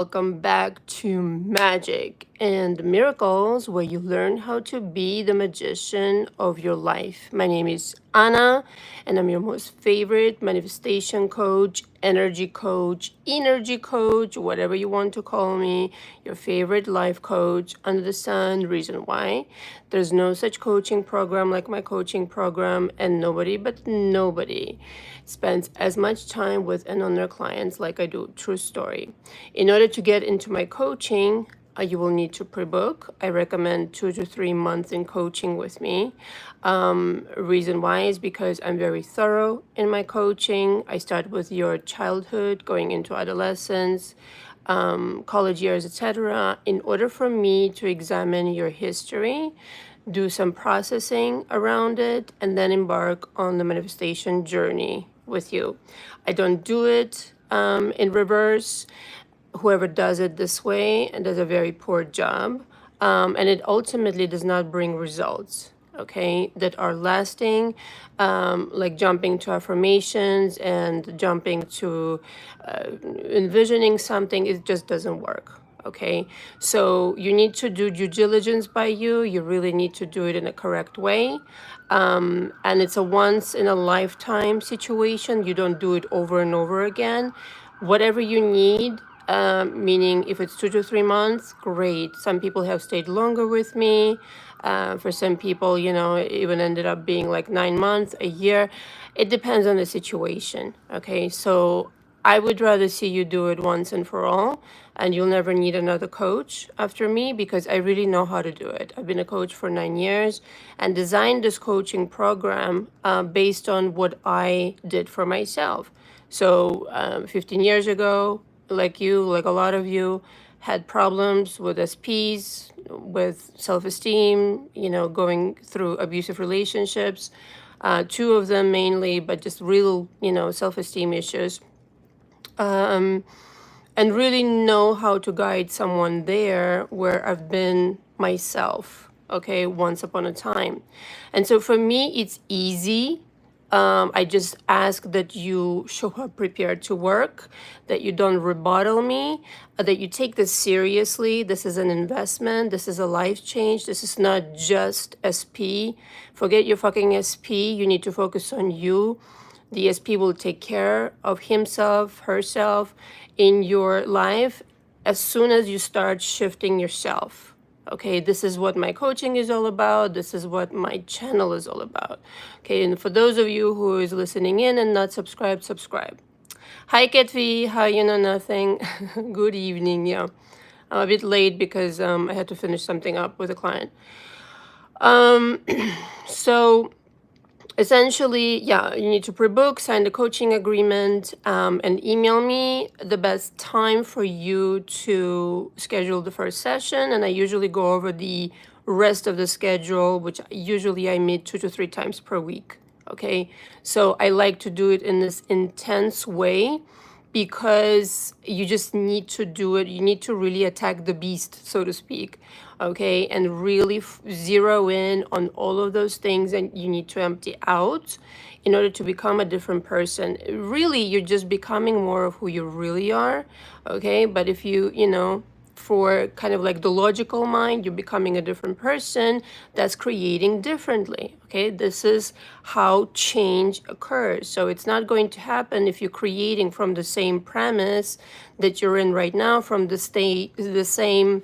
Welcome back to Magic and Miracles, where you learn how to be the magician of your life. My name is Anna, and I'm your most favorite manifestation coach, energy coach, whatever you want to call me, your favorite life coach under the sun. Reason why there's no such coaching program like my coaching program, and nobody spends as much time with and on their clients like I do. True story. In order to get into my coaching, you will need to pre-book. I recommend 2 to 3 months in coaching with me. Reason why is because I'm very thorough in my coaching. I start with your childhood, going into adolescence, college years, etc. In order for me to examine your history, do some processing around it, and then embark on the manifestation journey with you. I don't do it in reverse. Whoever does it this way and does a very poor job, and it ultimately does not bring results, okay, that are lasting, like jumping to affirmations and jumping to envisioning something. It just doesn't work. Okay, so you need to do due diligence by you. You really need to do it in a correct way. And it's a once in a lifetime situation. You don't do it over and over again. Whatever you need, meaning if it's 2 to 3 months, great. Some people have stayed longer with me. For some people, it even ended up being like 9 months, a year. It depends on the situation. Okay, so I would rather see you do it once and for all, and you'll never need another coach after me because I really know how to do it. I've been a coach for 9 years and designed this coaching program based on what I did for myself. So 15 years ago, like you, like a lot of you, had problems with SPs, with self-esteem, going through abusive relationships, two of them mainly, but just real, self-esteem issues, and really know how to guide someone there where I've been myself, okay, once upon a time. And so for me, it's easy. I just ask that you show up prepared to work, that you don't rebuttal me, that you take this seriously. This is an investment. This is a life change. This is not just SP. Forget your fucking SP. You need to focus on you. The SP will take care of himself, herself in your life as soon as you start shifting yourself. Okay, this is what my coaching is all about. This is what my channel is all about. Okay, and for those of you who is listening in and not subscribed, subscribe. Hi, Ketvi. How you know nothing? Good evening. Yeah, I'm a bit late because I had to finish something up with a client. So essentially, yeah, you need to pre-book, sign the coaching agreement, and email me the best time for you to schedule the first session. And I usually go over the rest of the schedule, which usually I meet 2 to 3 times per week. Okay, so I like to do it in this intense way because you just need to do it. You need to really attack the beast, so to speak, okay, and really zero in on all of those things, and you need to empty out in order to become a different person. Really, you're just becoming more of who you really are, okay? But if for kind of like the logical mind, you're becoming a different person that's creating differently. Okay, this is how change occurs. So it's not going to happen if you're creating from the same premise that you're in right now, from the same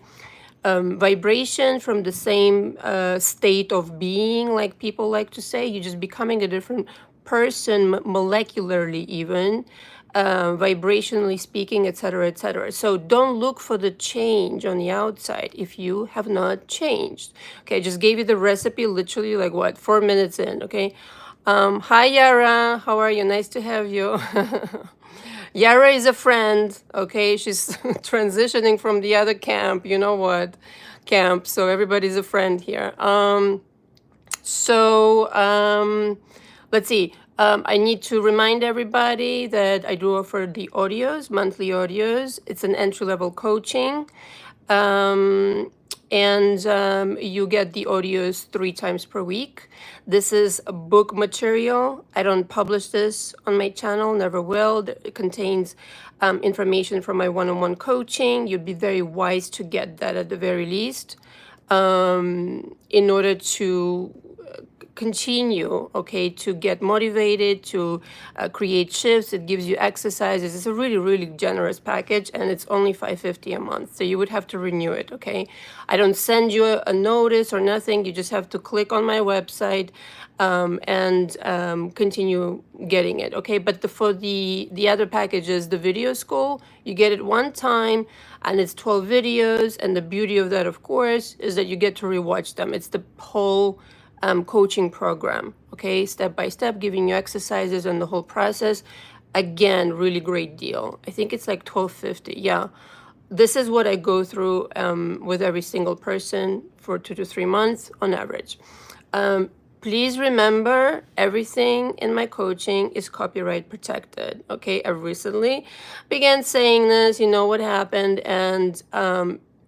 vibration, from the same state of being, like people like to say. You're just becoming a different person, molecularly even, vibrationally speaking, etc., etc. So don't look for the change on the outside if you have not changed. Okay, I just gave you the recipe literally like what, 4 minutes in. Okay. Hi Yara, how are you? Nice to have you. Yara is a friend, okay? She's transitioning from the other camp, you know what, camp. So everybody's a friend here. Let's see. I need to remind everybody that I do offer the audios, monthly audios. It's an entry-level coaching. and you get the audios 3 times per week. This is a book material. I don't publish this on my channel, never will. It contains information from my one-on-one coaching. You'd be very wise to get that at the very least, in order to continue, okay, to get motivated, to create shifts. It gives you exercises. It's a really, really generous package, and it's only $5.50 a month. So you would have to renew it, okay? I don't send you a notice or nothing. You just have to click on my website and continue getting it, okay? But for the other packages, the video school, you get it one time, and it's 12 videos. And the beauty of that, of course, is that you get to rewatch them. It's the whole coaching program, okay, step by step, giving you exercises and the whole process. Again, really great deal. I think it's like $12.50. Yeah, this is what I go through with every single person for 2 to 3 months on average. Please remember, everything in my coaching is copyright protected, okay? I recently began saying this, you know what happened, and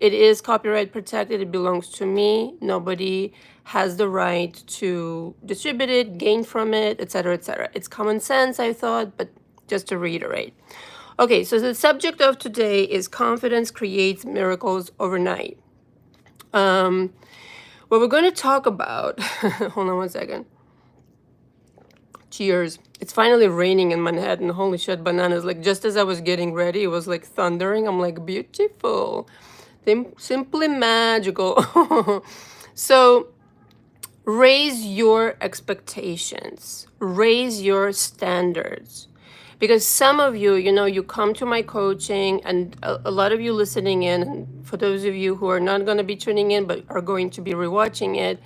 it is copyright protected. It belongs to me. Nobody has the right to distribute it, gain from it, etc., etc. It's common sense, I thought, but just to reiterate. Okay, so the subject of today is confidence creates miracles overnight. What we're going to talk about, hold on one second. Cheers. It's finally raining in Manhattan. Holy shit, bananas. Like, just as I was getting ready, it was like thundering. I'm like, beautiful. Simply magical. So, raise your expectations. Raise your standards. Because some of you, you know, you come to my coaching, and a lot of you listening in, and for those of you who are not going to be tuning in but are going to be rewatching it,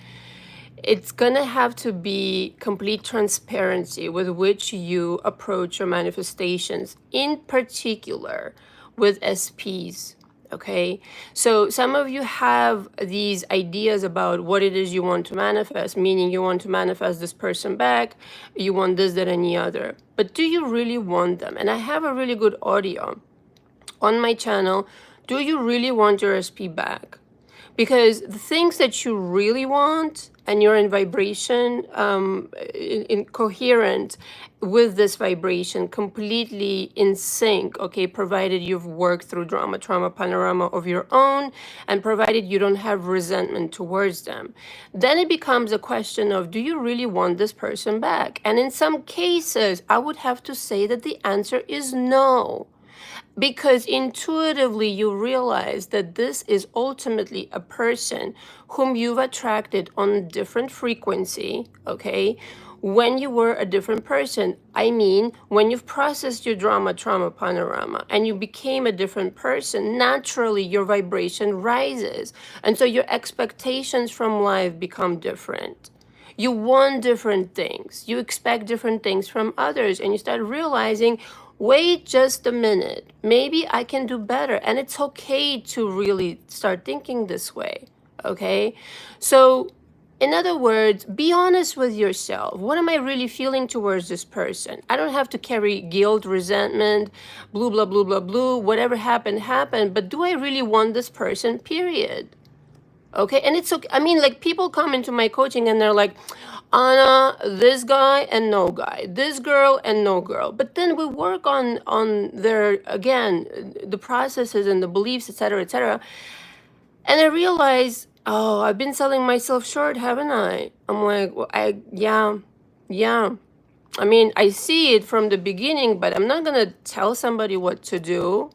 it's going to have to be complete transparency with which you approach your manifestations, in particular with SPs. Okay, so some of you have these ideas about what it is you want to manifest, meaning you want to manifest this person back, you want this, that, and the other. But do you really want them? And I have a really good audio on my channel. Do you really want your SP back? Because the things that you really want, and you're in vibration, in coherent with this vibration, completely in sync, okay, provided you've worked through drama, trauma, panorama of your own, and provided you don't have resentment towards them, then it becomes a question of, do you really want this person back? And in some cases, I would have to say that the answer is no. Because intuitively you realize that this is ultimately a person whom you've attracted on a different frequency, okay? When you were a different person, I mean, when you've processed your drama, trauma, panorama, and you became a different person, naturally your vibration rises. And so your expectations from life become different. You want different things. You expect different things from others, and you start realizing, wait just a minute, maybe I can do better. And it's okay to really start thinking this way, okay? So, in other words, be honest with yourself. What am I really feeling towards this person? I don't have to carry guilt, resentment, blah, blah, blah, blah, blah. Whatever happened, happened. But do I really want this person, period? Okay, and it's okay. I mean, like, people come into my coaching and they're like, Anna, this guy and no guy, this girl and no girl. But then we work on their, again, the processes and the beliefs, etc., etc. And I realize, oh, I've been selling myself short, haven't I? I'm like, well, yeah. I mean, I see it from the beginning, but I'm not gonna tell somebody what to do.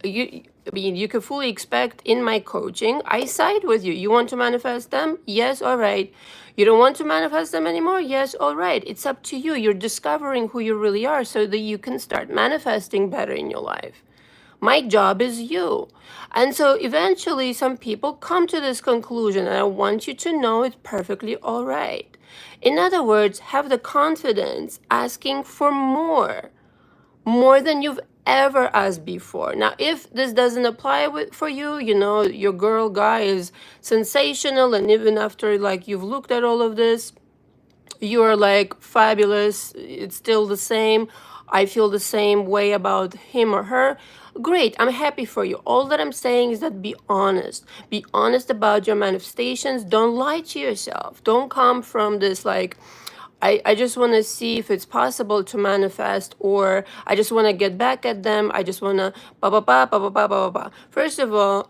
I mean, you can fully expect in my coaching, I side with you. You want to manifest them? Yes, all right. You don't want to manifest them anymore? Yes, all right. It's up to you. You're discovering who you really are so that you can start manifesting better in your life. My job is you. And so eventually some people come to this conclusion, and I want you to know it's perfectly all right. In other words, have the confidence asking for more than you've ever asked before. Now, if this doesn't apply for you, you know, your girl, guy is sensational, and even after, like, you've looked at all of this, you're like fabulous, it's still the same, I feel the same way about him or her, Great, I'm happy for you. All that I'm saying is that be honest. Be honest about your manifestations. Don't lie to yourself. Don't come from this like, I just want to see if it's possible to manifest, or I just want to get back at them. I just want to ba ba ba ba ba ba ba ba. First of all,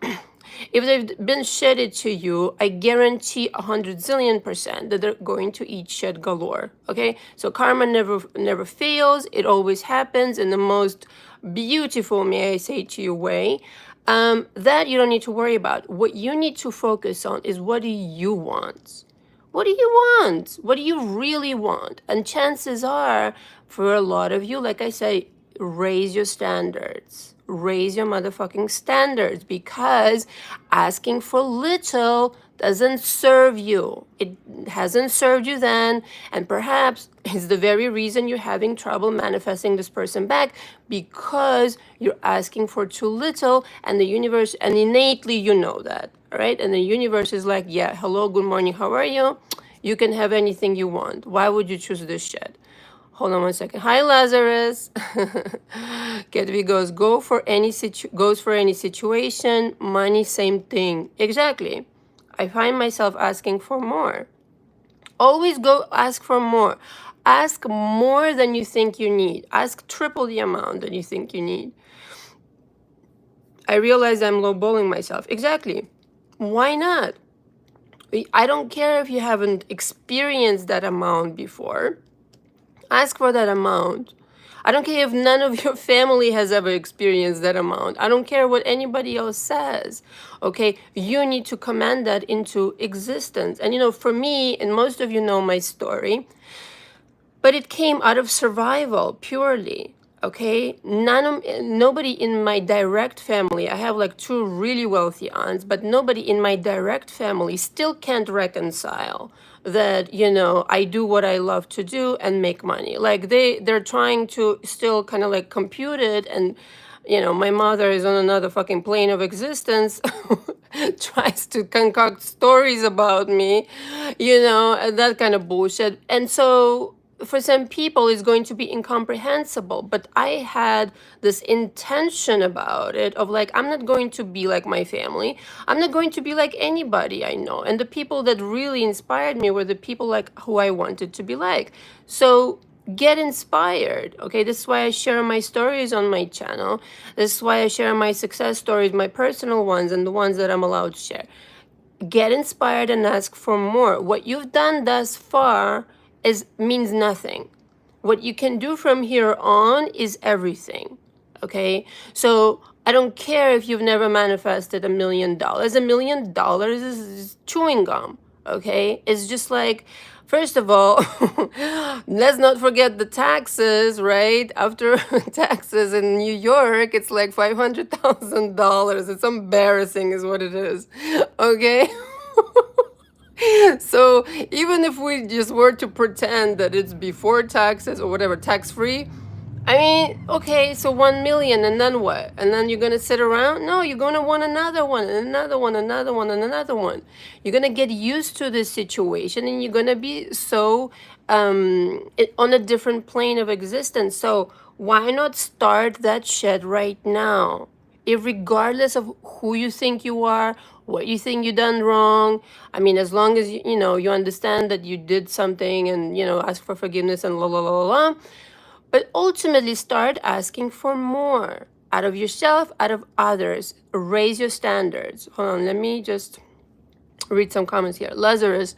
if they've been shedded to you, I guarantee 100 zillion% that they're going to eat shed galore. Okay, so karma never fails. It always happens in the most beautiful, may I say to you, way. That you don't need to worry about. What you need to focus on is, what do you want? What do you want? What do you really want? And chances are, for a lot of you, like I say, raise your standards. Raise your motherfucking standards, because asking for little doesn't serve you. It hasn't served you then, and perhaps is the very reason you're having trouble manifesting this person back, because you're asking for too little, and the universe, and innately you know that, all right? And the universe is like, yeah, hello, good morning, how are you? You can have anything you want. Why would you choose this shit? Hold on one second. Hi, Lazarus. Kedvi goes, goes for any situation. Money, same thing. Exactly. I find myself asking for more. Always go ask for more. Ask more than you think you need. Ask triple the amount that you think you need. I realize I'm lowballing myself. Exactly. Why not? I don't care if you haven't experienced that amount before. Ask for that amount. I don't care if none of your family has ever experienced that amount. I don't care what anybody else says. Okay, you need to command that into existence. And for me, and most of you know my story, but it came out of survival purely. Okay, nobody in my direct family, I have like 2 really wealthy aunts, but nobody in my direct family still can't reconcile that, I do what I love to do and make money. Like they're trying to still kind of like compute it, and my mother is on another fucking plane of existence, tries to concoct stories about me, and that kind of bullshit. And so for some people it's going to be incomprehensible, but I had this intention about it of like, I'm not going to be like my family. I'm not going to be like anybody I know. And the people that really inspired me were the people like who I wanted to be like. So get inspired. Okay, this is why I share my stories on my channel. This is why I share my success stories, my personal ones, and the ones that I'm allowed to share. Get inspired and ask for more. What you've done thus far means nothing. What you can do from here on is everything. Okay, so I don't care if you've never manifested $1 million. $1 million is chewing gum. Okay, it's just like, first of all, let's not forget the taxes, right? After taxes in New York, it's like $500,000. It's embarrassing is what it is. Okay. So even if we just were to pretend that it's before taxes or whatever, tax-free, I mean, okay, so 1 million, and then what? And then you're gonna sit around? No, you're gonna want another one, and another one, another one, and another one. You're gonna get used to this situation, and you're gonna be so on a different plane of existence. So why not start that shit right now? Regardless of who you think you are, what you think you done wrong. I mean, as long as you understand that you did something, and ask for forgiveness and la la la la la. But ultimately, start asking for more out of yourself, out of others. Raise your standards. Hold on, let me just read some comments here. Lazarus,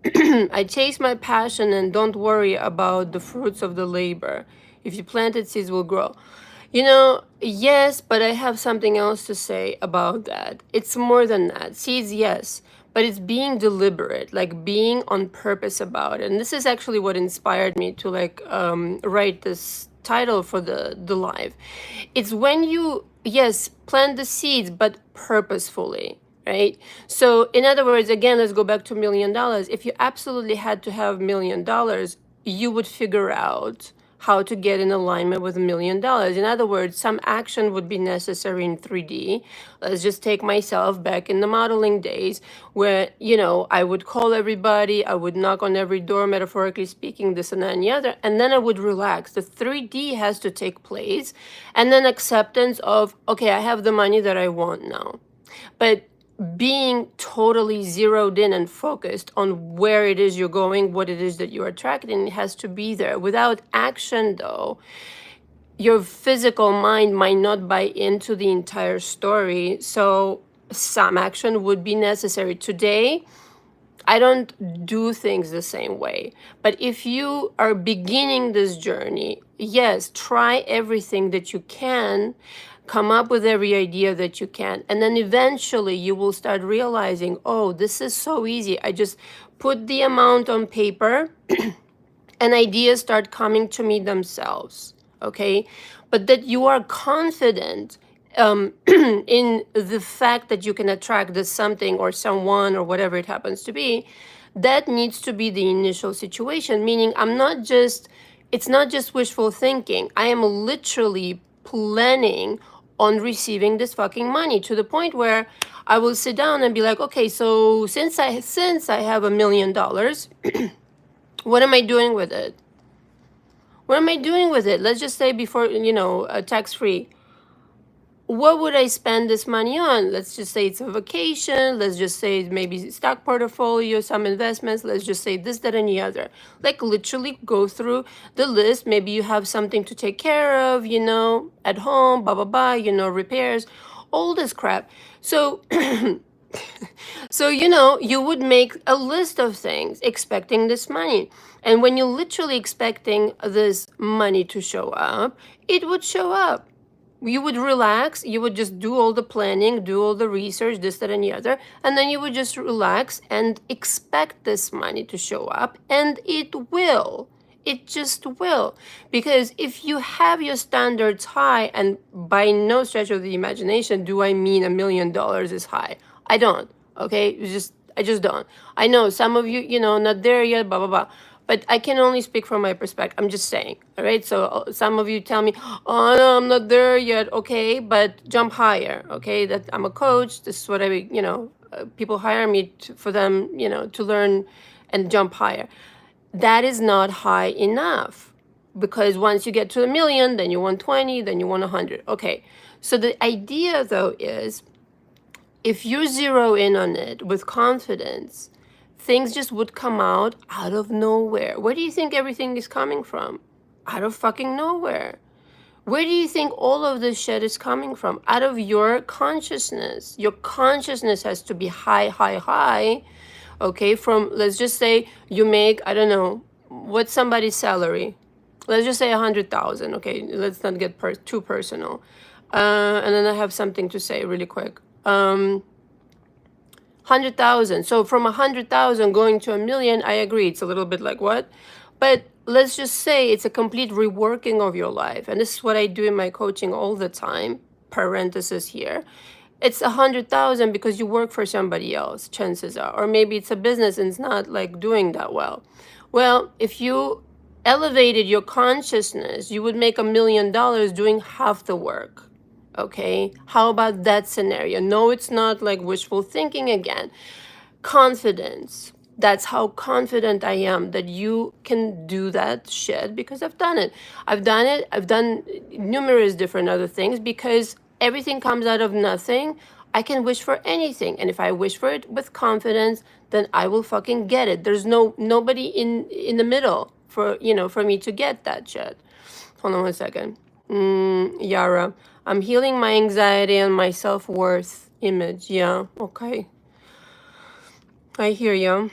I chase my passion and don't worry about the fruits of the labor. If you planted, seeds will grow. Yes, but I have something else to say about that. It's more than that. Seeds, yes, but it's being deliberate, like being on purpose about it. And this is actually what inspired me to write this title for the live. It's when you, yes, plant the seeds, but purposefully. Right? So in other words, again, let's go back to $1 million. If you absolutely had to have $1 million, you would figure out how to get in alignment with $1 million. In other words, some action would be necessary in 3D. Let's just take myself back in the modeling days where, I would call everybody, I would knock on every door, metaphorically speaking, this and that and the other, and then I would relax. The 3D has to take place, and then acceptance of, okay, I have the money that I want now. But being totally zeroed in and focused on where it is you're going, what it is that you're attracting, has to be there. Without action, though, your physical mind might not buy into the entire story. So some action would be necessary. Today, I don't do things the same way. But if you are beginning this journey, yes, try everything that you can, come up with every idea that you can. And then eventually you will start realizing, oh, this is so easy. I just put the amount on paper and ideas start coming to me themselves. Okay. But that you are confident in the fact that you can attract this something or someone or whatever it happens to be, that needs to be the initial situation. Meaning, it's not just wishful thinking. I am literally planning on receiving this fucking money to the point where I will sit down and be like, okay, so since I have $1 million, what am I doing with it? What am I doing with it? Let's just say before, tax free. What would I spend this money on? Let's just say it's a vacation. Let's just say maybe stock portfolio, some investments. Let's just say this, that, and the other. Like literally go through the list. Maybe you have something to take care of, at home, blah, blah, blah, repairs, all this crap. So, so, you would make a list of things expecting this money. And when you're literally expecting this money to show up, it would show up. You would relax, you would just do all the planning, do all the research, this, that, and the other, and then you would just relax and expect this money to show up, and it will. It just will. Because if you have your standards high, and by no stretch of the imagination do I mean $1 million is high. I don't, okay? I just don't. I know some of you, not there yet, blah, blah, blah. But I can only speak from my perspective. I'm just saying, all right? So some of you tell me, oh, no, I'm not there yet. Okay, but jump higher, okay? That I'm a coach. This is what people hire me for them, to learn and jump higher. That is not high enough, because once you get to 1 million, then you want 20, then you want 100. Okay, so the idea, though, is if you zero in on it with confidence, things just would come out of nowhere. Where do you think everything is coming from? Out of fucking nowhere. Where do you think all of this shit is coming from? Out of your consciousness. Your consciousness has to be high, high, high. Okay, from, let's just say you make, I don't know, what's somebody's salary? Let's just say 100,000. Okay, let's not get too personal. And then I have something to say really quick. 100,000. So from 100,000 going to 1 million, I agree. It's a little bit like what? But let's just say it's a complete reworking of your life. And this is what I do in my coaching all the time. Parenthesis here. It's 100,000 because you work for somebody else, chances are. Or maybe it's a business and it's not like doing that well. Well, if you elevated your consciousness, you would make $1 million doing half the work. Okay, how about that scenario? No, it's not like wishful thinking again. Confidence. That's how confident I am that you can do that shit, because I've done it. I've done numerous different other things, because everything comes out of nothing. I can wish for anything. And if I wish for it with confidence, then I will fucking get it. There's nobody in the middle for me to get that shit. Hold on one second. Yara, I'm healing my anxiety and my self-worth image. Yeah, okay. I hear you.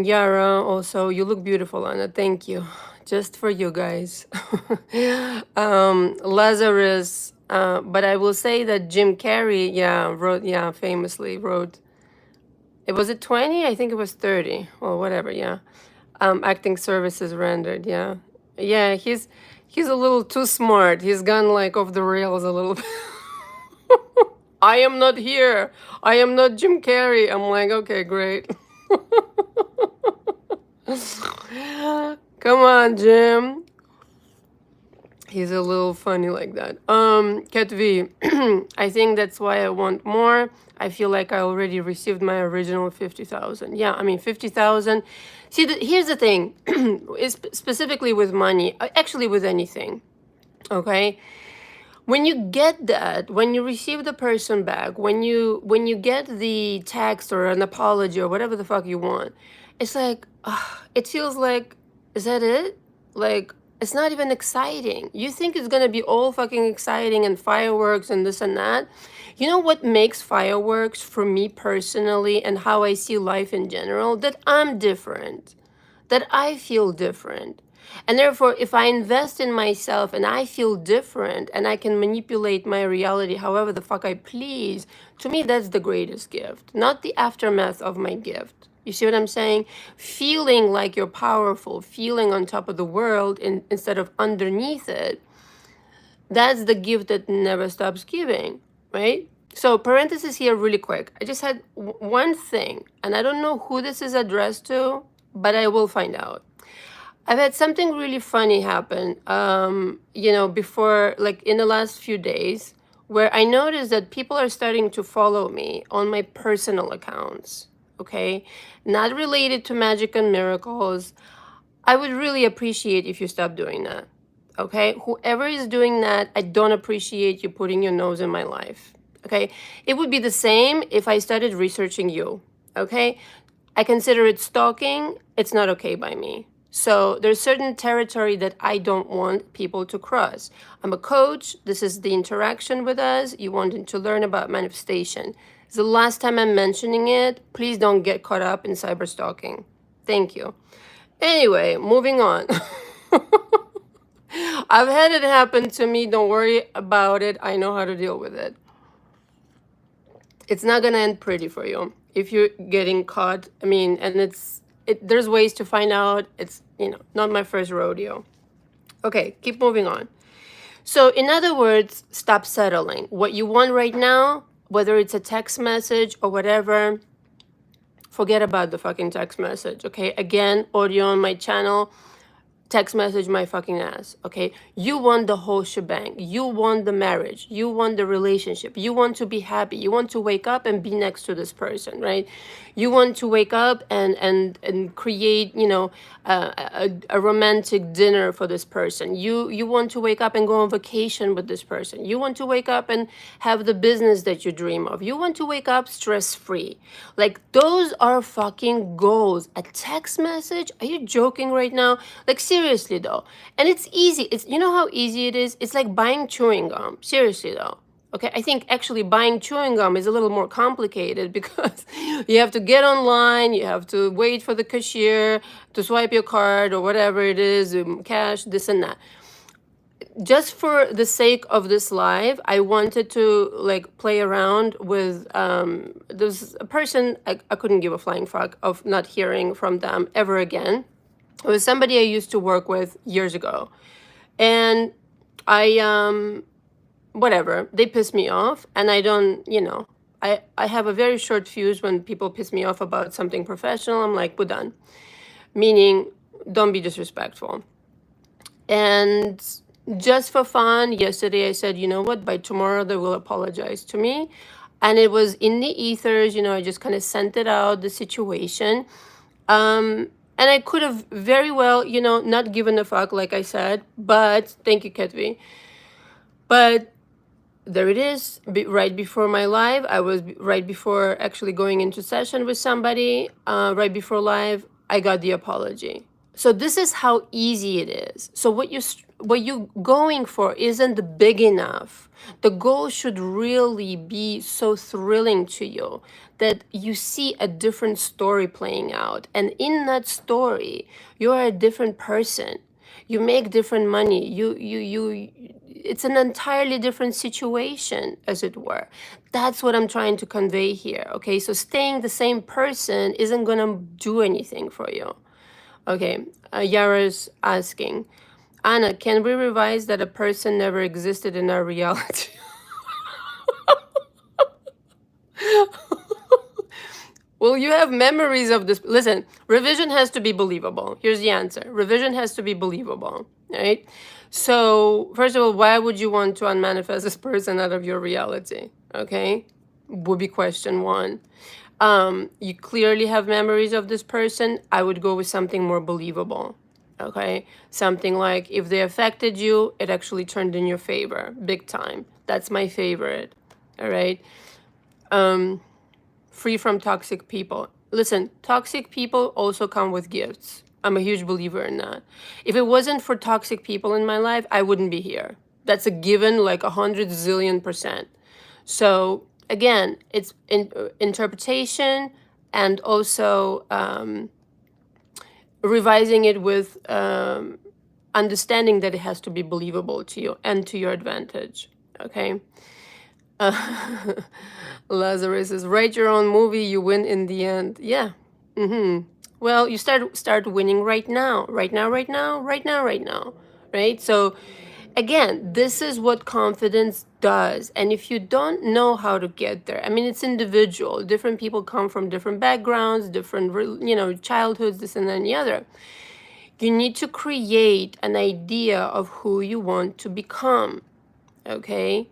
Yara, also, you look beautiful, Anna. Thank you. Just for you guys. Lazarus, but I will say that Jim Carrey, famously wrote, was it 20? I think it was 30. Or whatever, yeah. Acting services rendered, yeah. Yeah, he's a little too smart. He's gone like off the rails a little bit. I am not here. I am not Jim Carrey. I'm like, okay, great. Come on, Jim. He's a little funny like that. Cat V, I think that's why I want more. I feel like I already received my original 50,000. Yeah, I mean 50,000. See, here's the thing, is specifically with money, actually with anything. Okay, when you get that, when you receive the person back, when you get the text or an apology or whatever the fuck you want, it's like it feels like, is that it? Like, it's not even exciting. You think it's gonna be all fucking exciting and fireworks and this and that. You know what makes fireworks for me personally and how I see life in general? That I'm different, that I feel different. And therefore, if I invest in myself and I feel different and I can manipulate my reality however the fuck I please, to me, that's the greatest gift, not the aftermath of my gift. You see what I'm saying? Feeling like you're powerful, feeling on top of the world instead of underneath it, that's the gift that never stops giving, right? So parenthesis here really quick. I just had one thing, and I don't know who this is addressed to, but I will find out. I've had something really funny happen, before, like in the last few days, where I noticed that people are starting to follow me on my personal accounts, okay? Not related to magic and miracles. I would really appreciate if you stop doing that, okay? Whoever is doing that, I don't appreciate you putting your nose in my life, okay? It would be the same if I started researching you, okay? I consider it stalking. It's not okay by me. So there's certain territory that I don't want people to cross. I'm a coach. This is the interaction with us. You wanted to learn about manifestation. It's the last time I'm mentioning it. Please don't get caught up in cyber stalking. Thank you. Anyway, moving on. I've had it happen to me. Don't worry about it. I know how to deal with it. It's not going to end pretty for you if you're getting caught. I mean, and there's ways to find out. It's, not my first rodeo. Okay, keep moving on. So in other words, stop settling. What you want right now, whether it's a text message or whatever, forget about the fucking text message, okay? Again, audio on my channel, text message my fucking ass, okay? You want the whole shebang. You want the marriage. You want the relationship. You want to be happy. You want to wake up and be next to this person, right? You want to wake up and create, a romantic dinner for this person. You want to wake up and go on vacation with this person. You want to wake up and have the business that you dream of. You want to wake up stress-free. Like, those are fucking goals. A text message? Are you joking right now? Like, seriously though. And it's easy. It's, you know how easy it is? It's like buying chewing gum. Seriously though. Okay, I think actually buying chewing gum is a little more complicated because you have to get online, you have to wait for the cashier to swipe your card or whatever it is, cash, this and that. Just for the sake of this live, I wanted to like play around with there's a person I couldn't give a flying fuck of not hearing from them ever again. It was somebody I used to work with years ago. And I whatever, they piss me off, and I don't, I have a very short fuse when people piss me off about something professional. I'm like, we're done. Meaning, don't be disrespectful. And just for fun, yesterday I said, you know what, by tomorrow they will apologize to me. And it was in the ethers, I just kind of sent it out, the situation. And I could have very well, not given a fuck, like I said, but thank you, Ketvi. But there it is, right before my live. I was right before actually going into session with somebody, right before live, I got the apology. So this is how easy it is. So what you're going for isn't big enough. The goal should really be so thrilling to you that you see a different story playing out. And in that story, you are a different person. You make different money. It's an entirely different situation, as it were. That's what I'm trying to convey here, okay? So staying the same person isn't gonna do anything for you. Okay, Yara's asking, Anna, can we revise that a person never existed in our reality? Well, you have memories of this. Listen, revision has to be believable. Here's the answer. Revision has to be believable, right? So, first of all, why would you want to unmanifest this person out of your reality? Okay, would be question one. You clearly have memories of this person. I would go with something more believable. Okay, something like if they affected you, it actually turned in your favor, big time. That's my favorite. All right. Free from toxic people. Listen, toxic people also come with gifts. I'm a huge believer in that. If it wasn't for toxic people in my life, I wouldn't be here. That's a given, like 100 zillion%. So again, it's interpretation and also revising it with understanding that it has to be believable to you and to your advantage. Okay. Lazarus says, write your own movie, you win in the end. Yeah. Well, you start winning right now. Right now, right now, right now, right now. Right? So again, this is what confidence does. And if you don't know how to get there, I mean, it's individual. Different people come from different backgrounds, different, childhoods, this and then the other. You need to create an idea of who you want to become. Okay?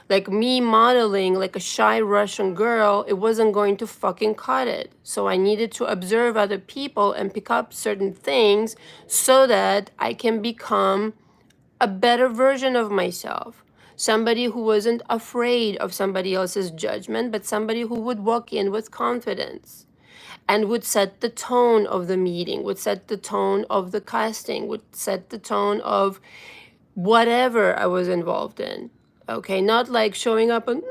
Like me modeling like a shy Russian girl, it wasn't going to fucking cut it. So I needed to observe other people and pick up certain things so that I can become a better version of myself. Somebody who wasn't afraid of somebody else's judgment, but somebody who would walk in with confidence and would set the tone of the meeting, would set the tone of the casting, would set the tone of whatever I was involved in. Okay, not like showing up and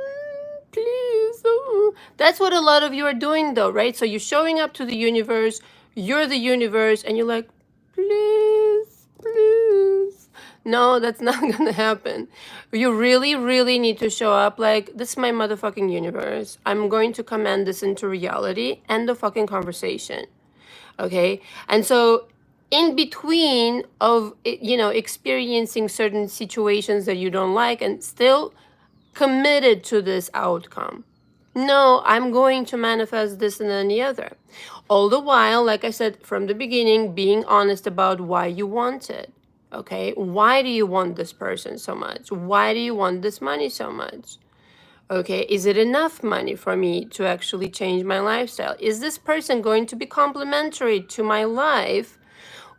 please. That's what a lot of you are doing though, right? So you're showing up to the universe, you're the universe, and you're like, please, please. No, that's not gonna happen. You really, really need to show up like, this is my motherfucking universe. I'm going to command this into reality. End the fucking conversation. Okay? And so in between of, experiencing certain situations that you don't like and still committed to this outcome. No, I'm going to manifest this and then the other. All the while, like I said from the beginning, being honest about why you want it. Okay? Why do you want this person so much? Why do you want this money so much? Okay, is it enough money for me to actually change my lifestyle? Is this person going to be complementary to my life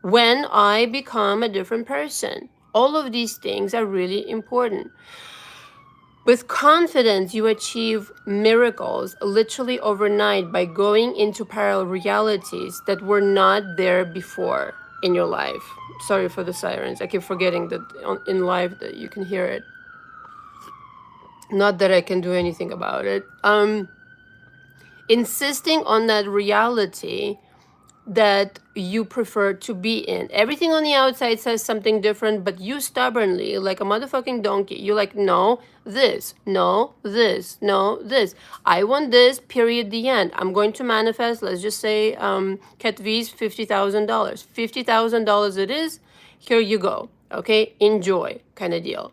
when I become a different person? All of these things are really important. With confidence, you achieve miracles literally overnight by going into parallel realities that were not there before in your life. Sorry for the sirens. I keep forgetting that in live that you can hear it. Not that I can do anything about it. Insisting on that reality that you prefer to be in. Everything on the outside says something different, but you stubbornly, like a motherfucking donkey, you're like, no, this, no, this, no, this. I want this, period, the end. I'm going to manifest, let's just say, Cat V's $50,000. $50,000 it is, here you go, okay? Enjoy, kind of deal.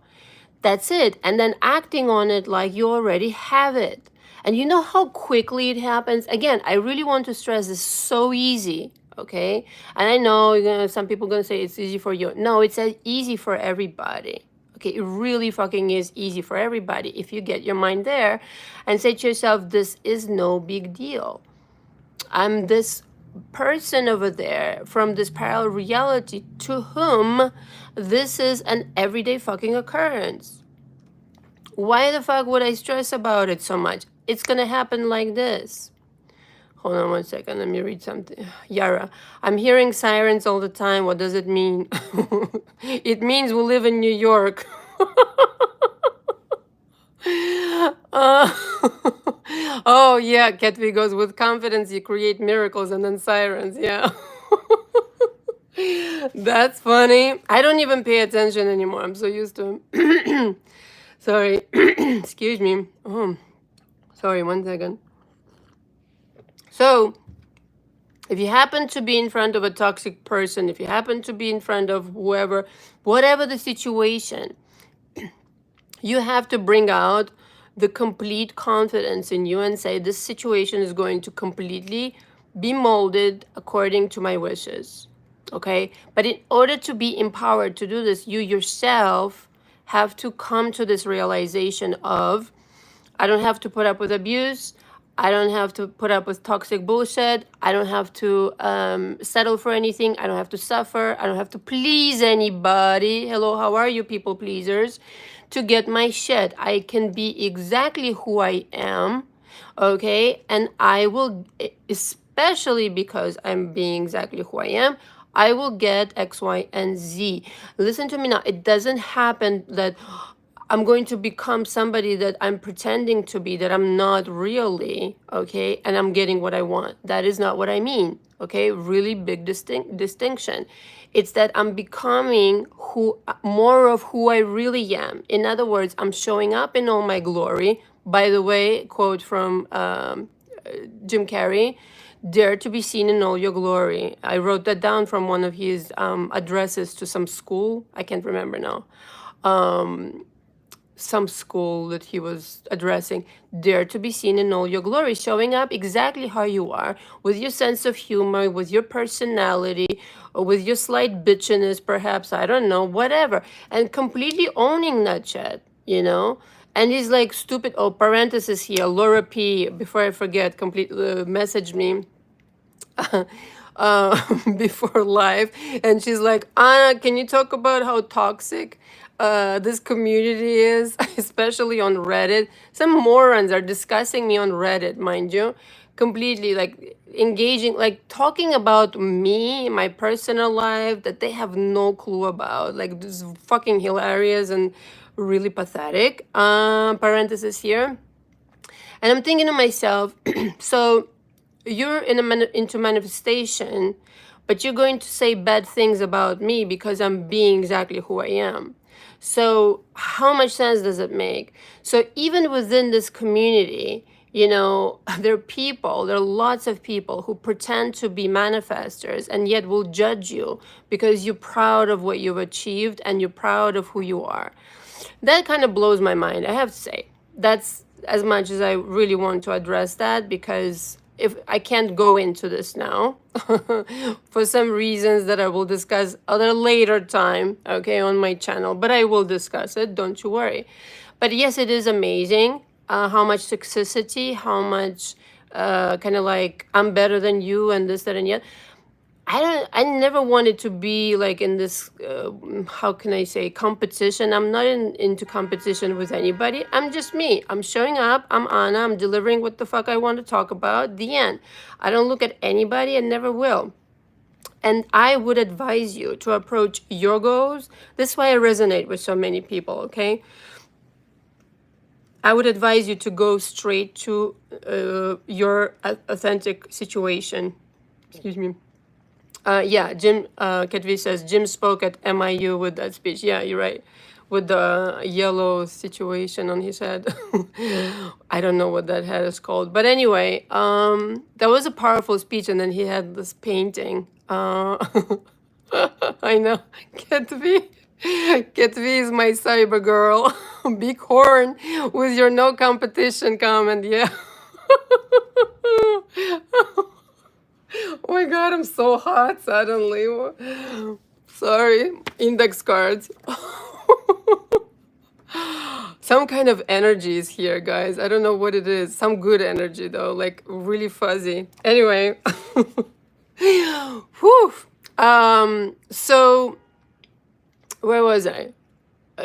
That's it. And then acting on it like you already have it. And you know how quickly it happens? Again, I really want to stress this, so easy, okay? And I know some people are going to say it's easy for you. No, it's easy for everybody. Okay, it really fucking is easy for everybody if you get your mind there and say to yourself, this is no big deal. I'm this person over there from this parallel reality to whom this is an everyday fucking occurrence. Why the fuck would I stress about it so much? It's gonna happen like this. Hold on one second, let me read something. Yara, I'm hearing sirens all the time. What does it mean? It means we live in New York. Oh yeah, Ketvi goes, with confidence you create miracles, and then sirens, yeah. That's funny. I don't even pay attention anymore. I'm so used to them. Sorry. Excuse me. Oh, sorry, one second. So, if you happen to be in front of a toxic person, if you happen to be in front of whoever, whatever the situation, you have to bring out the complete confidence in you and say, this situation is going to completely be molded according to my wishes. Okay? But in order to be empowered to do this, you yourself have to come to this realization of, I don't have to put up with abuse. I don't have to put up with toxic bullshit. I don't have to settle for anything. I don't have to suffer. I don't have to please anybody. Hello, how are you, people pleasers? To get my shit. I can be exactly who I am, okay? And I will, especially because I'm being exactly who I am, I will get X, Y, and Z. Listen to me now. It doesn't happen that I'm going to become somebody that I'm pretending to be, that I'm not really, okay? And I'm getting what I want. That is not what I mean, okay? Really big distinction. It's that I'm becoming more of who I really am. In other words, I'm showing up in all my glory. By the way, quote from Jim Carrey, dare to be seen in all your glory. I wrote that down from one of his addresses to some school. I can't remember now. Some school that he was addressing. Dare to be seen in all your glory, showing up exactly how you are, with your sense of humor, with your personality, or with your slight bitchiness, perhaps, I don't know, whatever, and completely owning that shit, you know? And he's like, stupid, oh, parenthesis here, Laura P, before I forget, message me before live, and she's like, Anna, can you talk about how toxic this community is, especially on Reddit? Some morons are discussing me on Reddit, mind you, completely like engaging, like talking about me, my personal life that they have no clue about. Like, this is fucking hilarious and really pathetic. Parenthesis here. And I'm thinking to myself, so you're into manifestation, but you're going to say bad things about me because I'm being exactly who I am. So how much sense does it make? So even within this community, you know, there are lots of people who pretend to be manifestors and yet will judge you because you're proud of what you've achieved and you're proud of who you are. That kind of blows my mind, I have to say. That's as much as I really want to address that, because if I can't go into this now for some reasons that I will discuss at a later time, okay, on my channel, but I will discuss it, don't you worry. But yes, it is amazing how much toxicity, how much kind of like, I'm better than you and this, that, and yet. I never wanted to be like in this, how can I say, competition. I'm not into competition with anybody. I'm just me. I'm showing up. I'm Anna. I'm delivering what the fuck I want to talk about. The end. I don't look at anybody and never will. And I would advise you to approach your goals. This is why I resonate with so many people, okay? I would advise you to go straight to your authentic situation. Excuse me. Yeah, Jim, Ketvi says, Jim spoke at MIU with that speech. Yeah, you're right. With the yellow situation on his head. I don't know what that head is called. But anyway, that was a powerful speech. And then he had this painting. I know. Ketvi. Ketvi is my cyber girl. Big horn with your no competition comment. Yeah. Oh my god, I'm so hot suddenly. Sorry, index cards. Some kind of energy is here, guys. I don't know what it is. Some good energy, though, like really fuzzy. Anyway. Whew. So, where was I?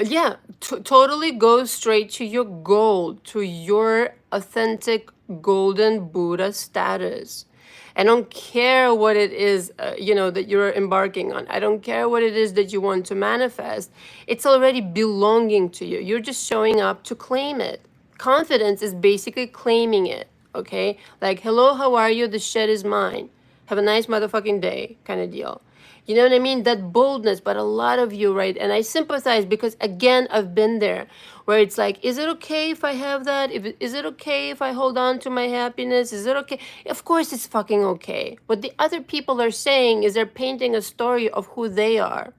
Yeah, totally go straight to your goal, to your authentic golden Buddha status. I don't care what it is, that you're embarking on. I don't care what it is that you want to manifest. It's already belonging to you. You're just showing up to claim it. Confidence is basically claiming it, okay? Like, hello, how are you? The shit is mine. Have a nice motherfucking day kind of deal. You know what I mean? That boldness, but a lot of you, right? And I sympathize because, again, I've been there where it's like, is it okay if I have that? Is it okay if I hold on to my happiness? Is it okay? Of course it's fucking okay. What the other people are saying is they're painting a story of who they are.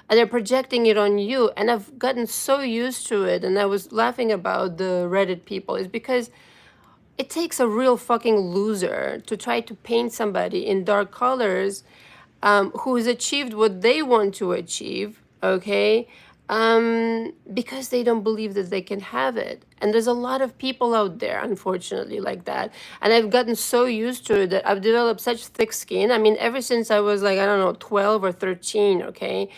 and they're projecting it on you. And I've gotten so used to it. And I was laughing about the Reddit people, is because it takes a real fucking loser to try to paint somebody in dark colors, who's achieved what they want to achieve, okay? Because they don't believe that they can have it. And there's a lot of people out there, unfortunately, like that. And I've gotten so used to it that I've developed such thick skin. I mean, ever since I was like, I don't know, 12 or 13, okay?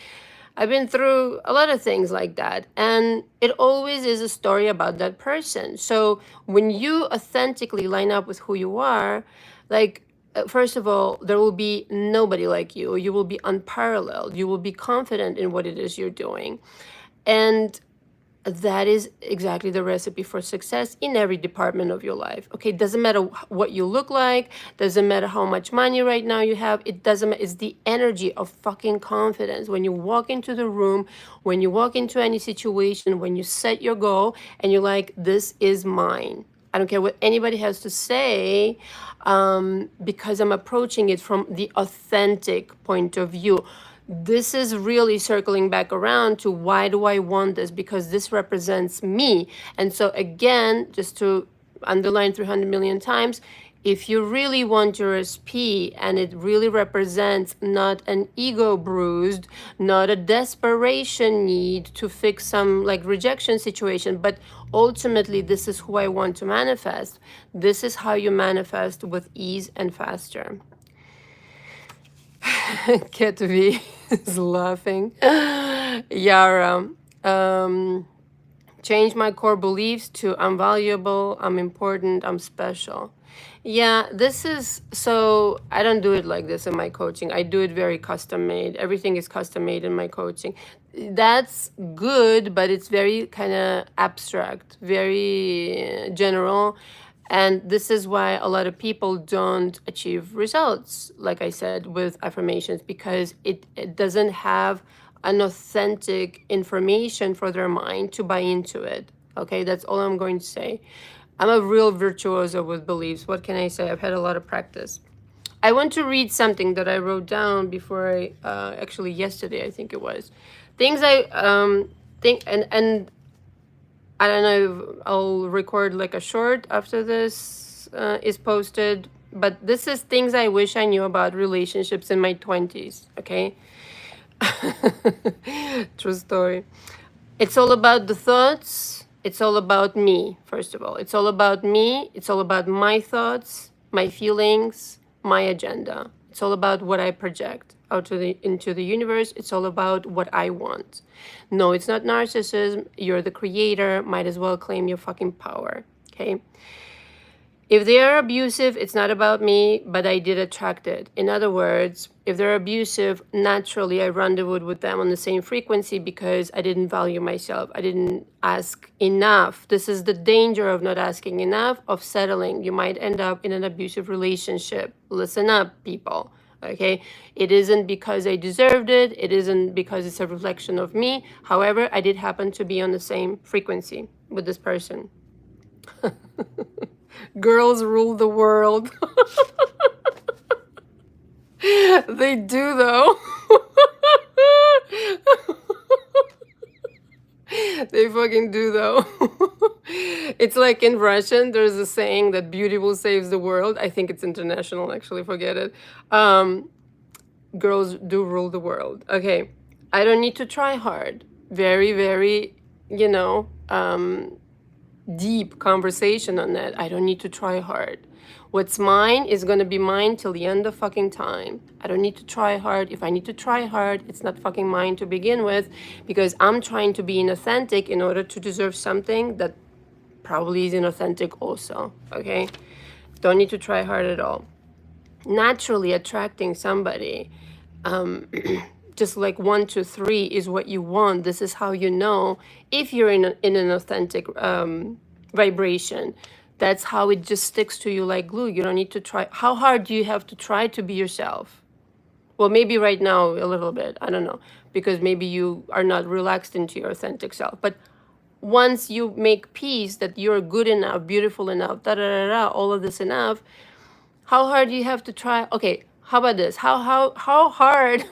I've been through a lot of things like that. And it always is a story about that person. So when you authentically line up with who you are, like, first of all, there will be nobody like you. You will be unparalleled. You will be confident in what it is you're doing. And that is exactly the recipe for success in every department of your life. Okay, doesn't matter what you look like, doesn't matter how much money right now you have, it doesn't matter. It's the energy of fucking confidence. When you walk into the room, when you walk into any situation, when you set your goal and you're like, this is mine. I don't care what anybody has to say, because I'm approaching it from the authentic point of view. This is really circling back around to, why do I want this? Because this represents me. And so again, just to underline 300 million times, if you really want your SP and it really represents not an ego bruised, not a desperation need to fix some like rejection situation, but ultimately this is who I want to manifest. This is how you manifest with ease and faster. Cat V is laughing. Yara, change my core beliefs to I'm valuable, I'm important, I'm special. Yeah, this is, so I don't do it like this in my coaching. I do it very custom made. Everything is custom made in my coaching. That's good, but it's very kind of abstract, very general. And this is why a lot of people don't achieve results, like I said, with affirmations, because it doesn't have an authentic information for their mind to buy into it. Okay, that's all I'm going to say. I'm a real virtuoso with beliefs. What can I say? I've had a lot of practice. I want to read something that I wrote down before I, actually yesterday, I think it was. Things I think, and I don't know if I'll record like a short after this is posted, but this is things I wish I knew about relationships in my 20s, okay? True story. It's all about the thoughts. It's all about me, first of all. It's all about me. It's all about my thoughts, my feelings, my agenda. It's all about what I project out into the universe. It's all about what I want. No, it's not narcissism. You're the creator. Might as well claim your fucking power, okay? If they are abusive, it's not about me, but I did attract it. In other words, if they're abusive, naturally I rendezvoused with them on the same frequency because I didn't value myself. I didn't ask enough. This is the danger of not asking enough, of settling. You might end up in an abusive relationship. Listen up, people. Okay, it isn't because I deserved it. It isn't because it's a reflection of me. However, I did happen to be on the same frequency with this person. Girls rule the world. They do, though. They fucking do, though. It's like in Russian, there's a saying that beauty will save the world. I think it's international, actually, forget it. Girls do rule the world. Okay, I don't need to try hard. Very, very, you know, deep conversation on that. I don't need to try hard. What's mine is going to be mine till the end of fucking time. I don't need to try hard. If I need to try hard, it's not fucking mine to begin with, because I'm trying to be inauthentic in order to deserve something that probably is inauthentic also, okay? Don't need to try hard at all. Naturally attracting somebody, just like 1, 2, 3 is what you want. This is how you know if you're in an authentic vibration. That's how it just sticks to you like glue. You don't need to try. How hard do you have to try to be yourself? Well, maybe right now a little bit. I don't know, because maybe you are not relaxed into your authentic self. But once you make peace that you're good enough, beautiful enough, da da da da, all of this enough, how hard do you have to try? Okay, How about this? How hard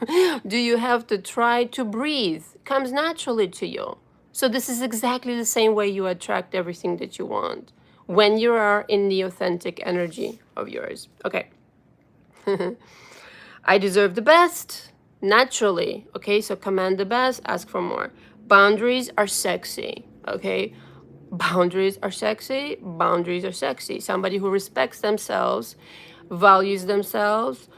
do you have to try to breathe? Comes naturally to you. So this is exactly the same way you attract everything that you want when you are in the authentic energy of yours. Okay. I deserve the best naturally. Okay, so command the best, ask for more. Boundaries are sexy. Okay, boundaries are sexy. Boundaries are sexy. Somebody who respects themselves, values themselves,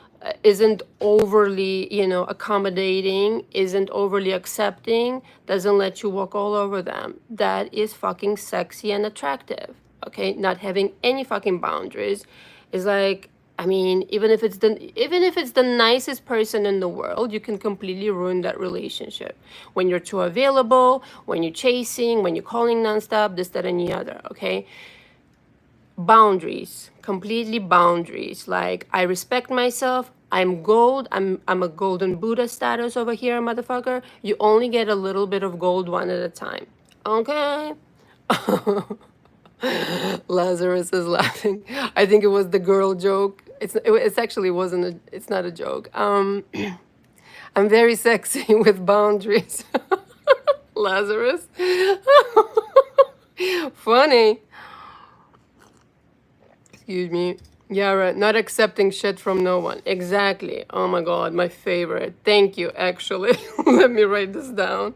isn't overly, accommodating, isn't overly accepting, doesn't let you walk all over them. That is fucking sexy and attractive. Okay, not having any fucking boundaries is like, I mean, even if it's the nicest person in the world, you can completely ruin that relationship when you're too available, when you're chasing, when you're calling nonstop, this, that, and the other. Okay, boundaries, completely boundaries. Like, I respect myself. I'm gold. I'm a golden Buddha status over here, motherfucker. You only get a little bit of gold one at a time. Okay. Lazarus is laughing. I think it was the girl joke. It's actually wasn't it's not a joke. I'm very sexy with boundaries. Lazarus. Funny. Excuse me. Yeah, right. Not accepting shit from no one. Exactly. Oh my god, my favorite. Thank you, actually. Let me write this down.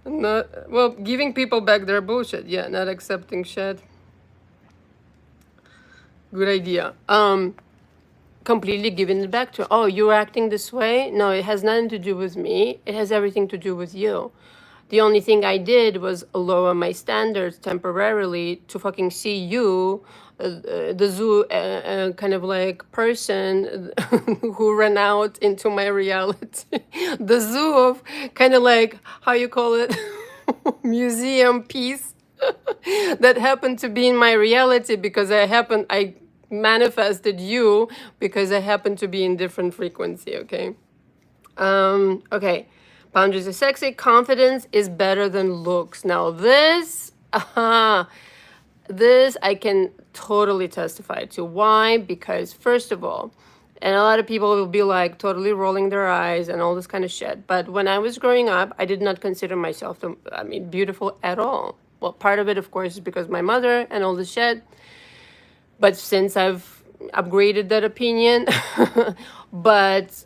Not well, giving people back their bullshit. Yeah, not accepting shit. Good idea. Completely giving it back to, oh, you're acting this way? No, it has nothing to do with me. It has everything to do with you. The only thing I did was lower my standards temporarily to fucking see you, the zoo kind of like person who ran out into my reality. The zoo of kind of like, how you call it, museum piece that happened to be in my reality because I manifested you because I happen to be in different frequency. Okay. Okay. Boundaries are sexy. Confidence is better than looks. Now this I can totally testify to. Why? Because first of all, and a lot of people will be like totally rolling their eyes and all this kind of shit. But when I was growing up, I did not consider myself, beautiful at all. Well, part of it, of course, is because my mother and all this shit. But since I've upgraded that opinion, but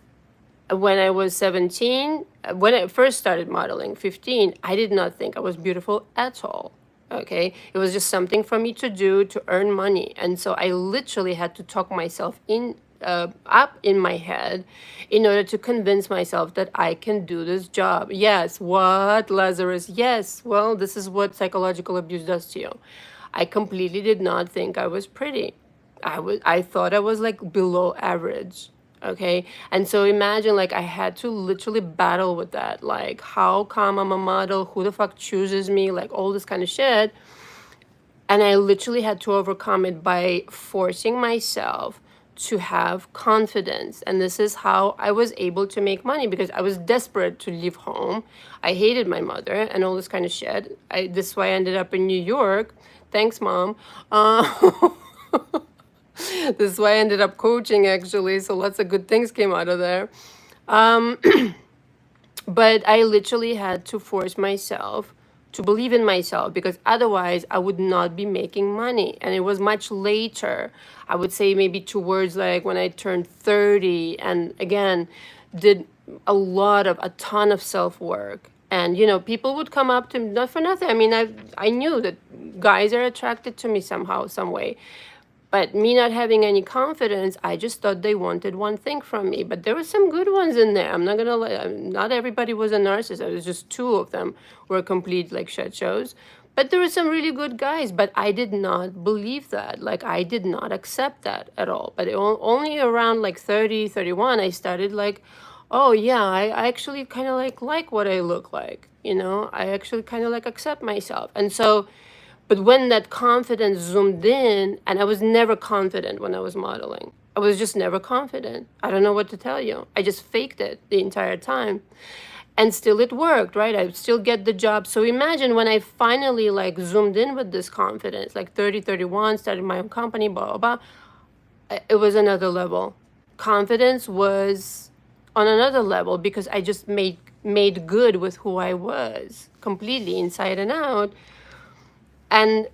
when I was 17, when I first started modeling, 15, I did not think I was beautiful at all. Okay, it was just something for me to do to earn money, and so I literally had to talk myself up in my head in order to convince myself that I can do this job. Yes, what, Lazarus? Yes, well, this is what psychological abuse does to you. I completely did not think I was pretty. I thought I was like below average. Okay. And so imagine, like, I had to literally battle with that. Like, how come I'm a model? Who the fuck chooses me? Like, all this kind of shit. And I literally had to overcome it by forcing myself to have confidence. And this is how I was able to make money, because I was desperate to leave home. I hated my mother and all this kind of shit. This is why I ended up in New York. Thanks, Mom. This is why I ended up coaching, actually. So lots of good things came out of there. But I literally had to force myself to believe in myself, because otherwise I would not be making money. And it was much later, I would say maybe towards like when I turned 30, and again, did a ton of self-work. And, people would come up to me, not for nothing. I mean, I knew that guys are attracted to me somehow, some way. But me not having any confidence, I just thought they wanted one thing from me. But there were some good ones in there. I'm not gonna lie. Not everybody was a narcissist. It was just two of them were complete like shit shows. But there were some really good guys. But I did not believe that. Like, I did not accept that at all. But only around like 30, 31, I started like, oh yeah, I actually kind of like what I look like. I actually kind of like accept myself. And so, but when that confidence zoomed in, and I was never confident when I was modeling. I was just never confident. I don't know what to tell you. I just faked it the entire time. And still it worked, right? I would still get the job. So imagine when I finally like zoomed in with this confidence, like 30, 31, started my own company, blah, blah, blah. It was another level. confidence was on another level because I just made good with who I was completely inside and out. And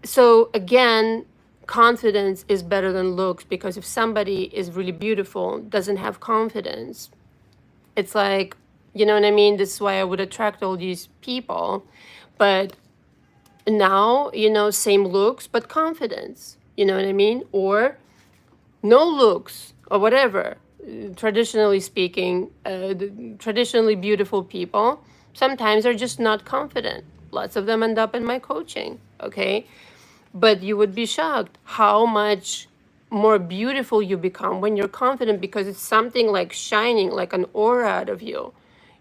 so again, confidence is better than looks, because if somebody is really beautiful, doesn't have confidence, it's like, you know what I mean? This is why I would attract all these people. But now, same looks, but confidence, you know what I mean? Or no looks or whatever. Traditionally speaking, traditionally beautiful people sometimes are just not confident. Lots of them end up in my coaching, okay? But you would be shocked how much more beautiful you become when you're confident, because it's something like shining like an aura out of you.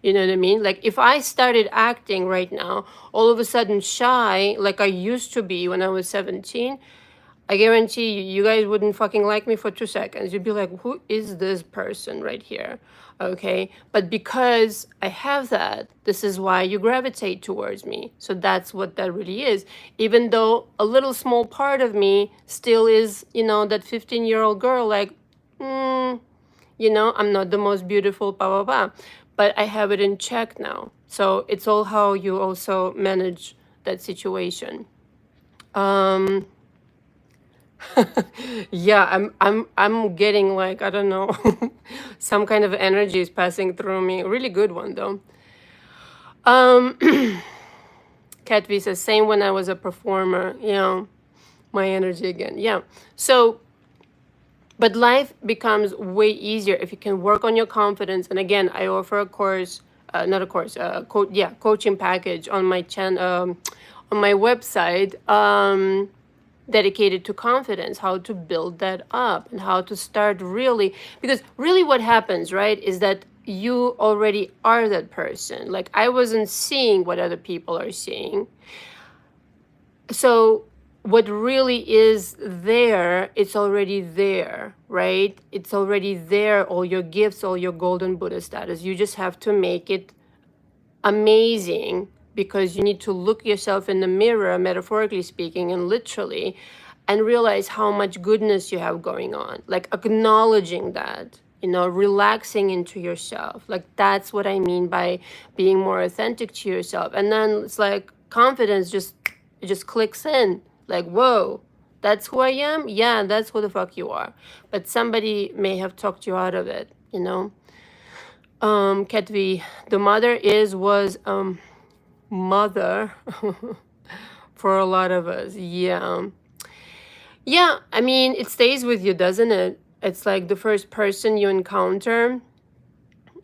You know what I mean? Like if I started acting right now, all of a sudden shy, like I used to be when I was 17, I guarantee you guys wouldn't fucking like me for 2 seconds. You'd be like, who is this person right here? Okay. But because I have that, this is why you gravitate towards me. So that's what that really is. Even though a little small part of me still is, that 15-year-old girl, like, I'm not the most beautiful, blah, blah, blah. But I have it in check now. So it's all how you also manage that situation. Yeah, I'm getting like, I don't know, some kind of energy is passing through me. Really good one though. Cat V says, same when I was a performer. My energy again. Yeah. So, but life becomes way easier if you can work on your confidence. And again, I offer a course, not a course, coaching package on my on my website. Dedicated to confidence, how to build that up and how to start really, because really what happens, right, is that you already are that person. Like I wasn't seeing what other people are seeing. So what really is there, it's already there, right? It's already there, all your gifts, all your golden Buddha status. You just have to make it amazing, because you need to look yourself in the mirror, metaphorically speaking and literally, and realize how much goodness you have going on. Like acknowledging that, relaxing into yourself. Like that's what I mean by being more authentic to yourself. And then it's like confidence it just clicks in. Like, whoa, that's who I am? Yeah, that's who the fuck you are. But somebody may have talked you out of it, Ketvi, the mother was mother for a lot of us. Yeah, I mean, it stays with you, doesn't it? It's like the first person you encounter,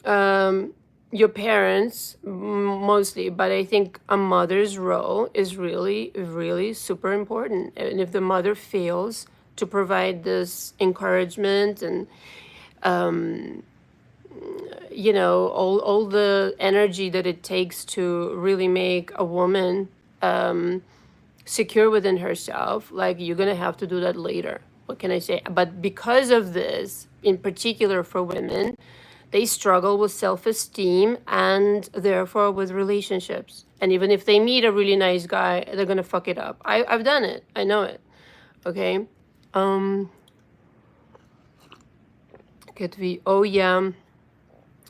your parents mostly, but I think a mother's role is really, really super important. And if the mother fails to provide this encouragement and all the energy that it takes to really make a woman secure within herself, like you're gonna have to do that later. What can I say? But because of this, in particular for women, they struggle with self-esteem and therefore with relationships. And even if they meet a really nice guy, they're gonna fuck it up. I've done it. I know it. Okay. Oh yeah.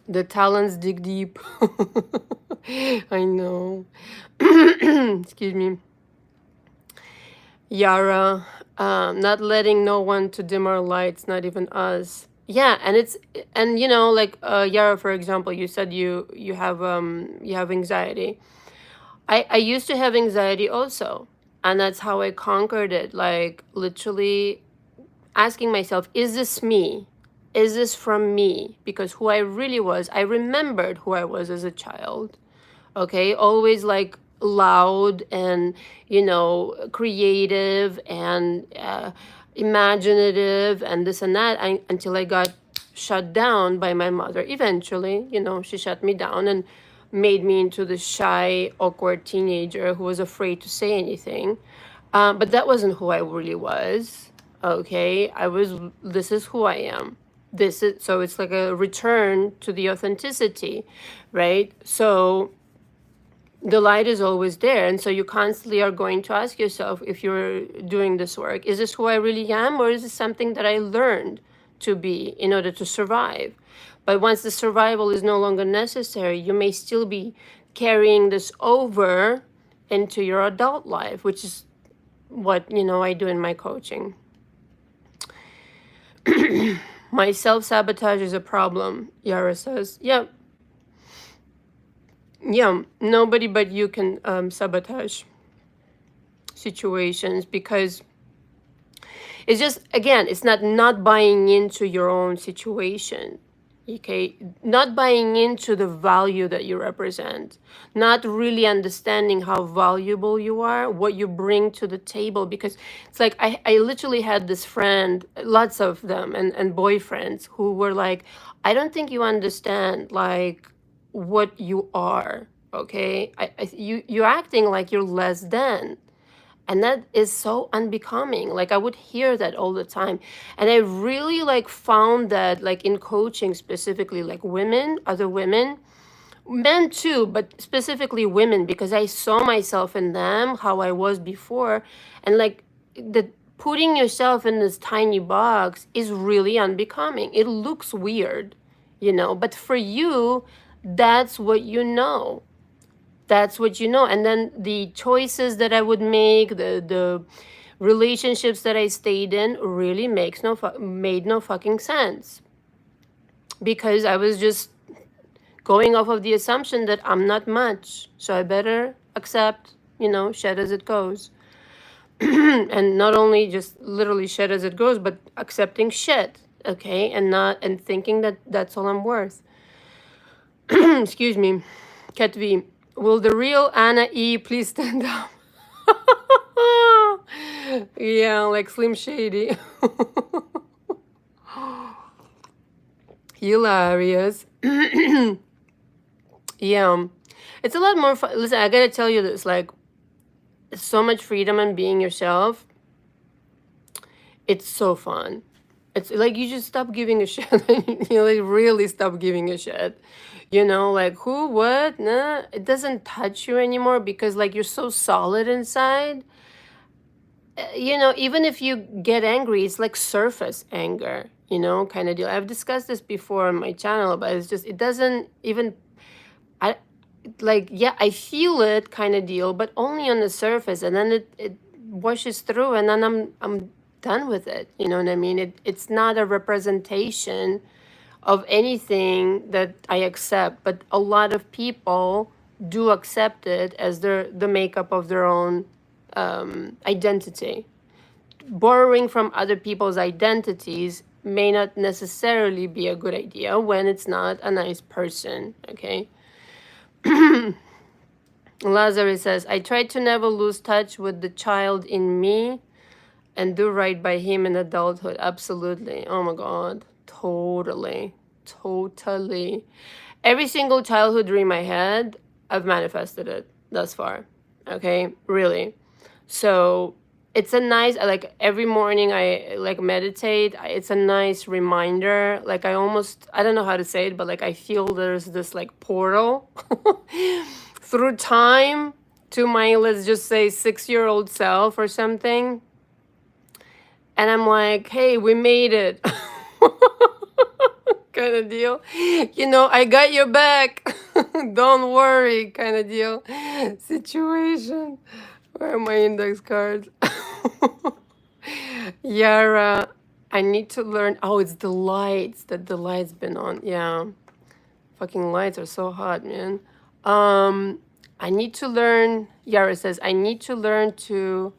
The talents dig deep. I know. Excuse me. Yara, not letting no one to dim our lights, not even us. Yeah, and like Yara, for example, you said you have anxiety. I used to have anxiety also, and that's how I conquered it. Like literally asking myself, is this me? Is this from me? Because who I really was, I remembered who I was as a child. Okay, always like loud and creative and imaginative and this and that, until I got shut down by my mother. Eventually, she shut me down and made me into the shy, awkward teenager who was afraid to say anything. But that wasn't who I really was. Okay, this is who I am. So it's like a return to the authenticity, right? So the light is always there. And so you constantly are going to ask yourself, if you're doing this work, is this who I really am, or is this something that I learned to be in order to survive. But once the survival is no longer necessary, you may still be carrying this over into your adult life, which is what, I do in my coaching. My self-sabotage is a problem, Yara says. Yeah, nobody but you can sabotage situations, because it's just, again, it's not buying into your own situation. Okay, not buying into the value that you represent, not really understanding how valuable you are, what you bring to the table. Because it's like, I literally had this friend, lots of them, and boyfriends who were like, I don't think you understand like what you are. Okay, you're acting like you're less than. And that is so unbecoming. Like, I would hear that all the time. And I really like found that, like, in coaching specifically, like women, other women, men too, but specifically women, because I saw myself in them, how I was before. And like, the putting yourself in this tiny box is really unbecoming. It looks weird, but for you, that's what you know. That's what you know. And then the choices that I would make, the relationships that I stayed in really made no fucking sense, because I was just going off of the assumption that I'm not much, so I better accept, shit as it goes. And not only just literally shit as it goes, but accepting shit, okay, and thinking that that's all I'm worth. Excuse me. Ketvi, will the real Anna E please stand up? Yeah, like Slim Shady. Hilarious. Yeah, it's a lot more fun. Listen, I gotta tell you this, like, so much freedom in being yourself. It's so fun. It's like, you just stop giving a shit. You like really stop giving a shit. Like, who, what, nah, it doesn't touch you anymore, because like, you're so solid inside. Even if you get angry, it's like surface anger, kind of deal. I've discussed this before on my channel, but it's just, it doesn't even, I like, yeah, I feel it kind of deal, but only on the surface, and then it washes through, and then I'm done with it. You know what I mean? It's not a representation of anything that I accept, but a lot of people do accept it as the makeup of their own identity. Borrowing from other people's identities may not necessarily be a good idea when it's not a nice person, okay? Lazarus says, I try to never lose touch with the child in me and do right by him in adulthood. Absolutely. Oh my God. Totally. Every single childhood dream I had, I've manifested it thus far. Okay? Really. So it's a nice, like, every morning I like meditate. It's a nice reminder. Like, I don't know how to say it, but like, I feel there's this like portal through time to my, let's just say, 6-year-old self or something. And I'm like, hey, we made it. Kind of deal. I got your back. Don't worry, kind of deal. Situation. Where are my index cards? Yara, I need to learn. Oh, it's the lights that the lights been on. Yeah. Fucking lights are so hot, man. I need to learn. Yara says, I need to learn to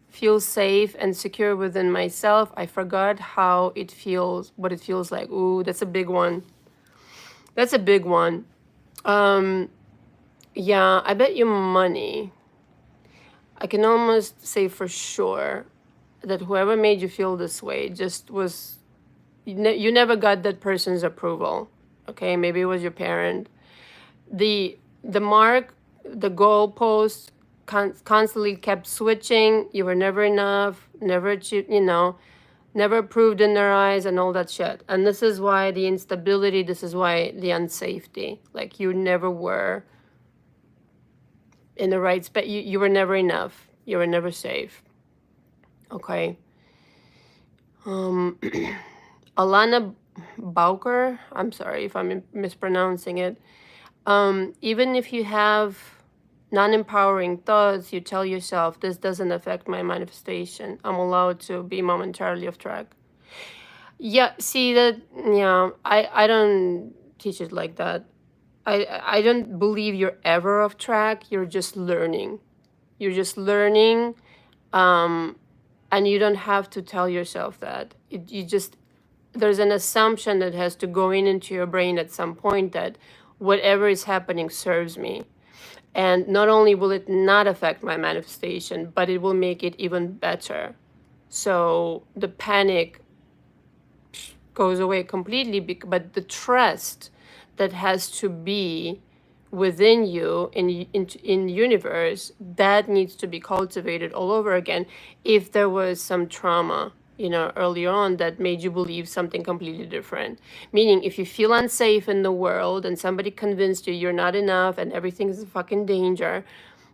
feel safe and secure within myself. I forgot how it feels, what it feels like. Ooh, that's a big one. That's a big one. Yeah, I bet you money. I can almost say for sure that whoever made you feel this way just was, you never got that person's approval. Okay, maybe it was your parent. The mark, the goalpost, constantly kept switching. You were never enough, never achieved, never approved in their eyes, and all that shit. And this is why the instability, this is why the unsafety. Like, you never were in the right space. You were never enough. You were never safe. Okay. Um, Alana Bowker, I'm sorry if I'm mispronouncing it. Even if you have non-empowering thoughts, you tell yourself, this doesn't affect my manifestation. I'm allowed to be momentarily off track. Yeah, see that, yeah, I don't teach it like that. I don't believe you're ever off track. You're just learning. You're just learning, and you don't have to tell yourself that. You just, there's an assumption that has to go into your brain at some point that whatever is happening serves me. And not only will it not affect my manifestation, but it will make it even better. So the panic goes away completely, but the trust that has to be within you in universe, that needs to be cultivated all over again. If there was some trauma, earlier on, that made you believe something completely different, meaning if you feel unsafe in the world and somebody convinced you you're not enough and everything is a fucking danger,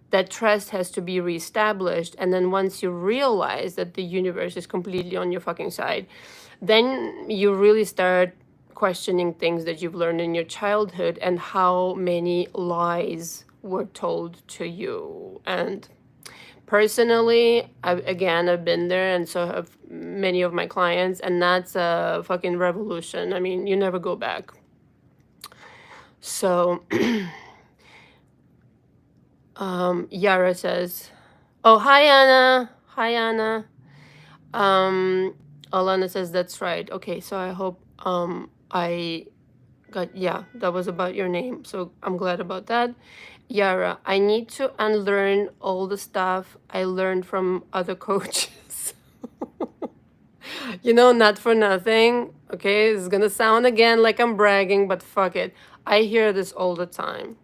that trust has to be reestablished. And then once you realize that the universe is completely on your fucking side, then you really start questioning things that you've learned in your childhood and how many lies were told to you. And personally, I've been there, and so have many of my clients, and that's a fucking revolution. I mean, you never go back. So, Yara says, oh, hi, Anna. Hi, Anna. Alana says, that's right. Okay, so I hope I got, yeah, that was about your name. So I'm glad about that. Yara, I need to unlearn all the stuff I learned from other coaches. Not for nothing. Okay, it's gonna sound again like I'm bragging, but fuck it. I hear this all the time.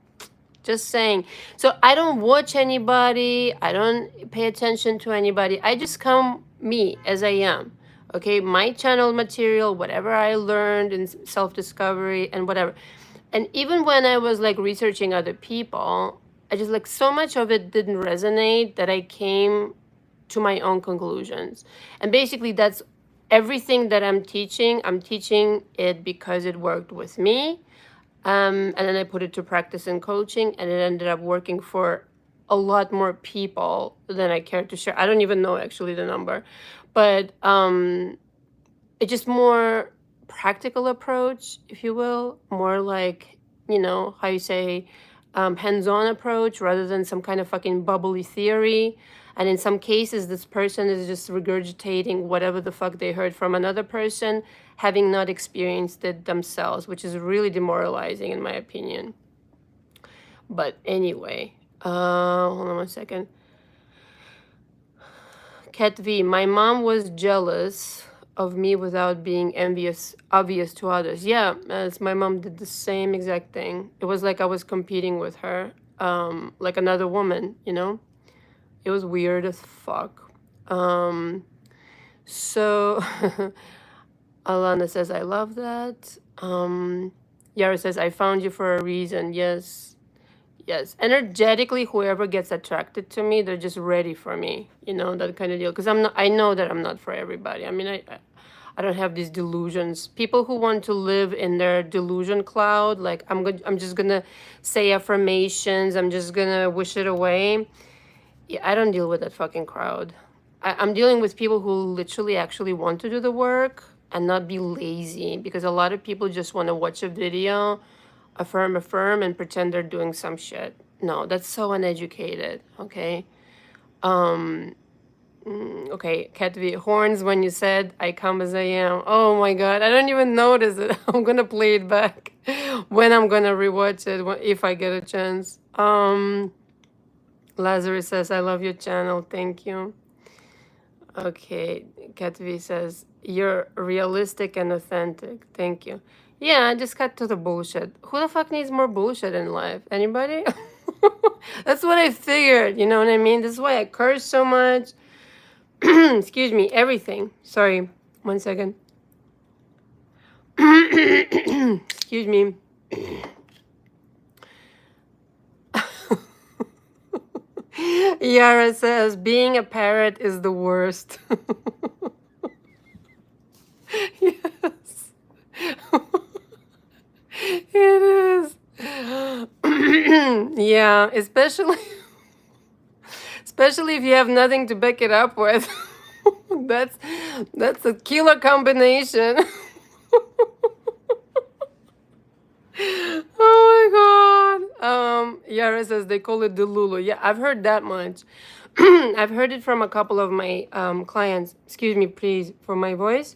Just saying. So I don't watch anybody. I don't pay attention to anybody. I just come me as I am. Okay, my channel material, whatever I learned in self-discovery and whatever. And even when I was like researching other people, I just like so much of it didn't resonate that I came to my own conclusions. And basically that's everything that I'm teaching it because it worked with me. And then I put it to practice in coaching, and it ended up working for a lot more people than I care to share. I don't even know actually the number, but it's just more practical approach, if you will, more like, how you say, hands-on approach rather than some kind of fucking bubbly theory. And in some cases, this person is just regurgitating whatever the fuck they heard from another person, having not experienced it themselves, which is really demoralizing in my opinion. But anyway, hold on one second. Cat V, my mom was jealous of me without being obvious to others. Yeah, as my mom did the same exact thing. It was like I was competing with her, like another woman, It was weird as fuck. So Alana says, I love that. Yara says, I found you for a reason. Yes. Yes. Energetically, whoever gets attracted to me, they're just ready for me, that kind of deal. Because I know that I'm not for everybody. I mean, I don't have these delusions. People who want to live in their delusion cloud, like I'm just gonna say affirmations, I'm just gonna wish it away. Yeah, I don't deal with that fucking crowd. I'm dealing with people who literally actually want to do the work and not be lazy, because a lot of people just want to watch a video, affirm, and pretend they're doing some shit. No, that's so uneducated, okay? Okay, Cat V, horns when you said, I come as I am. Oh my god, I don't even notice it. I'm gonna play it back when I'm gonna rewatch it, if I get a chance. Lazarus says, I love your channel, thank you. Okay, Cat V says, you're realistic and authentic, thank you. Yeah, I just cut to the bullshit. Who the fuck needs more bullshit in life? Anybody? That's what I figured, you know what I mean? This is why I curse so much. Excuse me, everything. Sorry, 1 second. Excuse me. Yara says, being a parrot is the worst. Yeah, especially if you have nothing to back it up with. that's that's a killer combination. Oh my god. Yara says they call it Delulu. Yeah, I've heard that much. I've heard it from a couple of my clients. Excuse me, please, for my voice.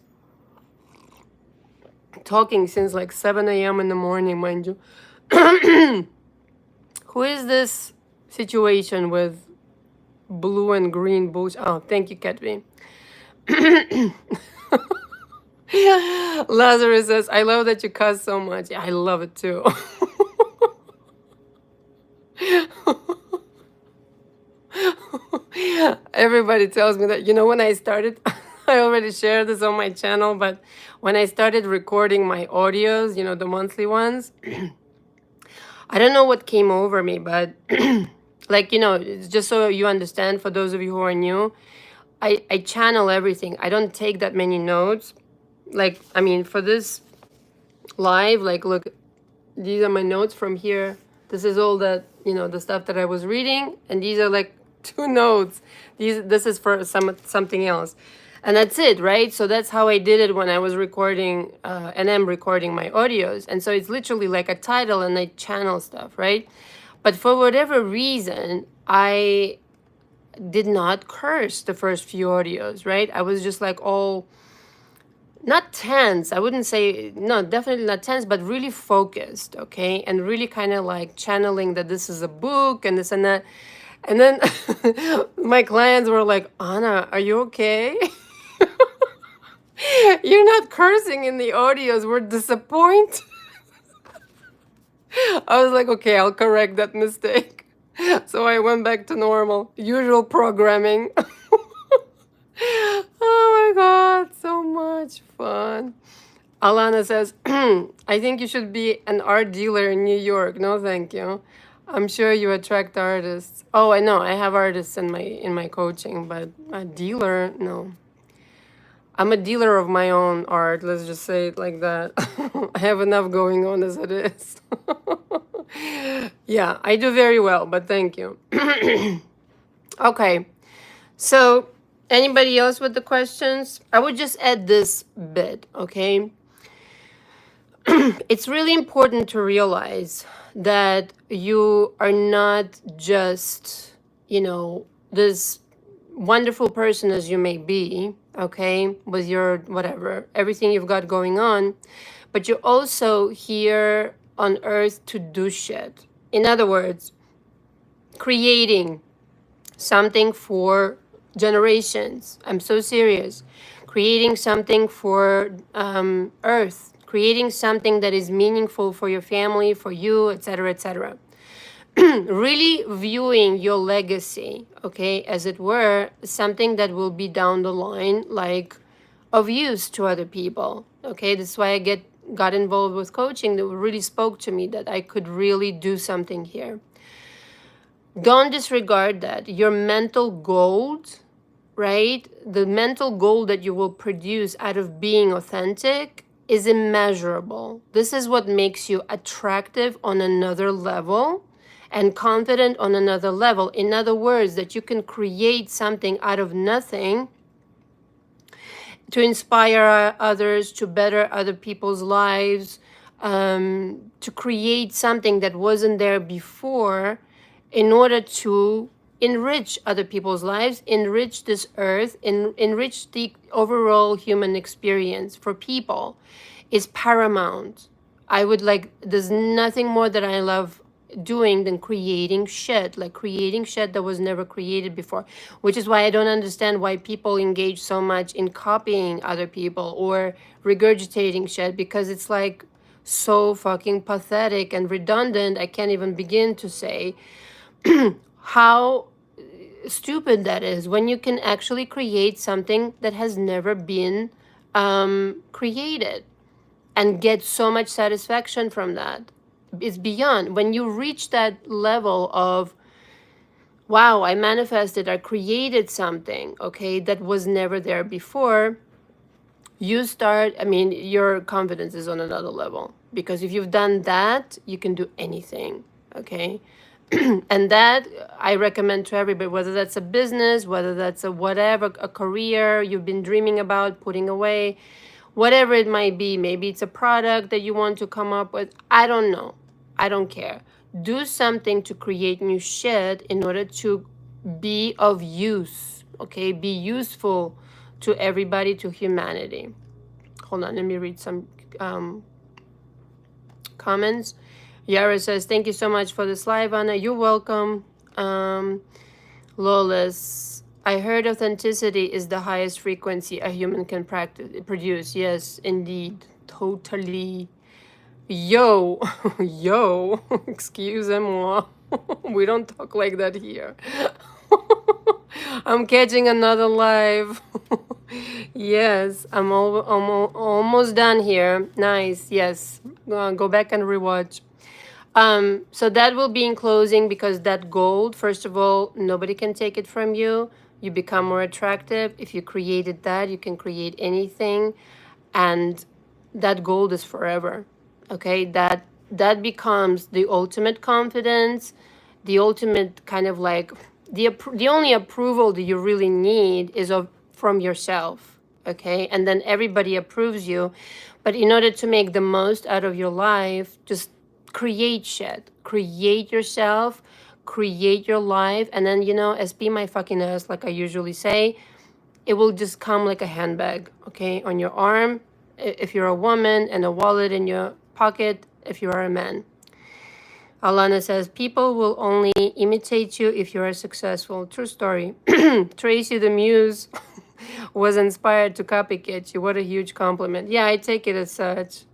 Talking since like 7 a.m. in the morning, mind you. Who is this situation with blue and green bullshit? Oh, thank you, Katvi. Lazarus says, I love that you cuss so much. Yeah, I love it too. Everybody tells me that, when I started, I already shared this on my channel, but when I started recording my audios, the monthly ones, I don't know what came over me, but like, it's just so you understand, for those of you who are new, I channel everything. I don't take that many notes. Like, I mean, for this live, like, look, these are my notes from here. This is all that, the stuff that I was reading. And these are like 2 notes. This is for something else. And that's it, right? So that's how I did it when I was recording, and I'm recording my audios. And so it's literally like a title and I channel stuff, right? But for whatever reason, I did not curse the first few audios, right? I was just like all, not tense, I wouldn't say, no, definitely not tense, but really focused, okay? And really kind of like channeling that this is a book and this and that. And then my clients were like, Anna, are you okay? You're not cursing in the audios, we're disappointed. I was like, okay, I'll correct that mistake. So I went back to normal, usual programming. Oh my god, so much fun. Alana says, I think you should be an art dealer in New York. No, thank you. I'm sure you attract artists. Oh, I know. I have artists in my coaching, but a dealer, no. I'm a dealer of my own art. Let's just say it like that. I have enough going on as it is. Yeah, I do very well, but thank you. Okay. So, anybody else with the questions? I would just add this bit, okay? It's really important to realize that you are not just, this wonderful person as you may be, okay, with your whatever, everything you've got going on, but you're also here on earth to do shit. In other words, creating something for generations. I'm so serious. Creating something for earth, creating something that is meaningful for your family, for you, etc., etc. Really viewing your legacy, okay, as it were, something that will be down the line, like of use to other people. Okay, that's why I got involved with coaching. That really spoke to me that I could really do something here. Don't disregard that. Your mental gold, right? The mental gold that you will produce out of being authentic is immeasurable. This is what makes you attractive on another level and confident on another level. In other words, that you can create something out of nothing to inspire others, to better other people's lives, to create something that wasn't there before, in order to enrich other people's lives, enrich this earth, enrich the overall human experience for people is paramount. There's nothing more that I love doing than creating shit, like creating shit that was never created before, which is why I don't understand why people engage so much in copying other people or regurgitating shit, because it's like so fucking pathetic and redundant. I can't even begin to say how stupid that is when you can actually create something that has never been created and get so much satisfaction from that. It's beyond. When you reach that level of, wow, I manifested, I created something, okay, that was never there before, you start, your confidence is on another level. Because if you've done that, you can do anything, okay? And that I recommend to everybody, whether that's a business, whether that's a whatever, a career you've been dreaming about putting away, whatever it might be. Maybe it's a product that you want to come up with. I don't know. I don't care. Do something to create new shit in order to be of use, okay? Be useful to everybody, to humanity. Hold on, let me read some comments. Yara says, thank you so much for this live, Anna. You're welcome. Lawless, I heard authenticity is the highest frequency a human can produce. Yes, indeed. Totally. Yo, yo, excusez-moi. We don't talk like that here. I'm catching another live. Yes, I'm almost done here. Nice, yes. Go back and rewatch. So that will be in closing, because that gold, first of all, nobody can take it from you. You become more attractive. If you created that, you can create anything. And that gold is forever. Okay, that becomes the ultimate confidence, the ultimate kind of like the only approval that you really need is from yourself. Okay, and then everybody approves you. But in order to make the most out of your life, just create shit, create yourself, create your life, and then SP my fucking ass, like I usually say, it will just come like a handbag, okay, on your arm if you're a woman, and a wallet in your pocket if you are a man. Alana says, people will only imitate you if you are successful. True story. Tracy the Muse was inspired to copycat you. What a huge compliment. Yeah, I take it as such.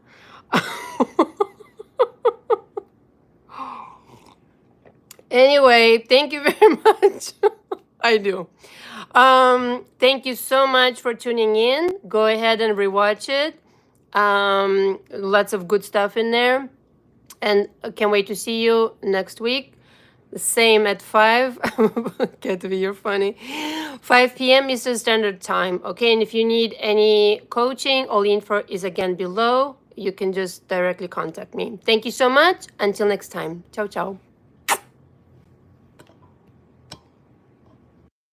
Anyway, thank you very much. I do. Thank you so much for tuning in. Go ahead and rewatch it. Lots of good stuff in there. And I can't wait to see you next week. The same at 5. Kathy, you're funny. 5 p.m. Eastern Standard Time. Okay, and if you need any coaching, all the info is again below. You can just directly contact me. Thank you so much. Until next time. Ciao, ciao.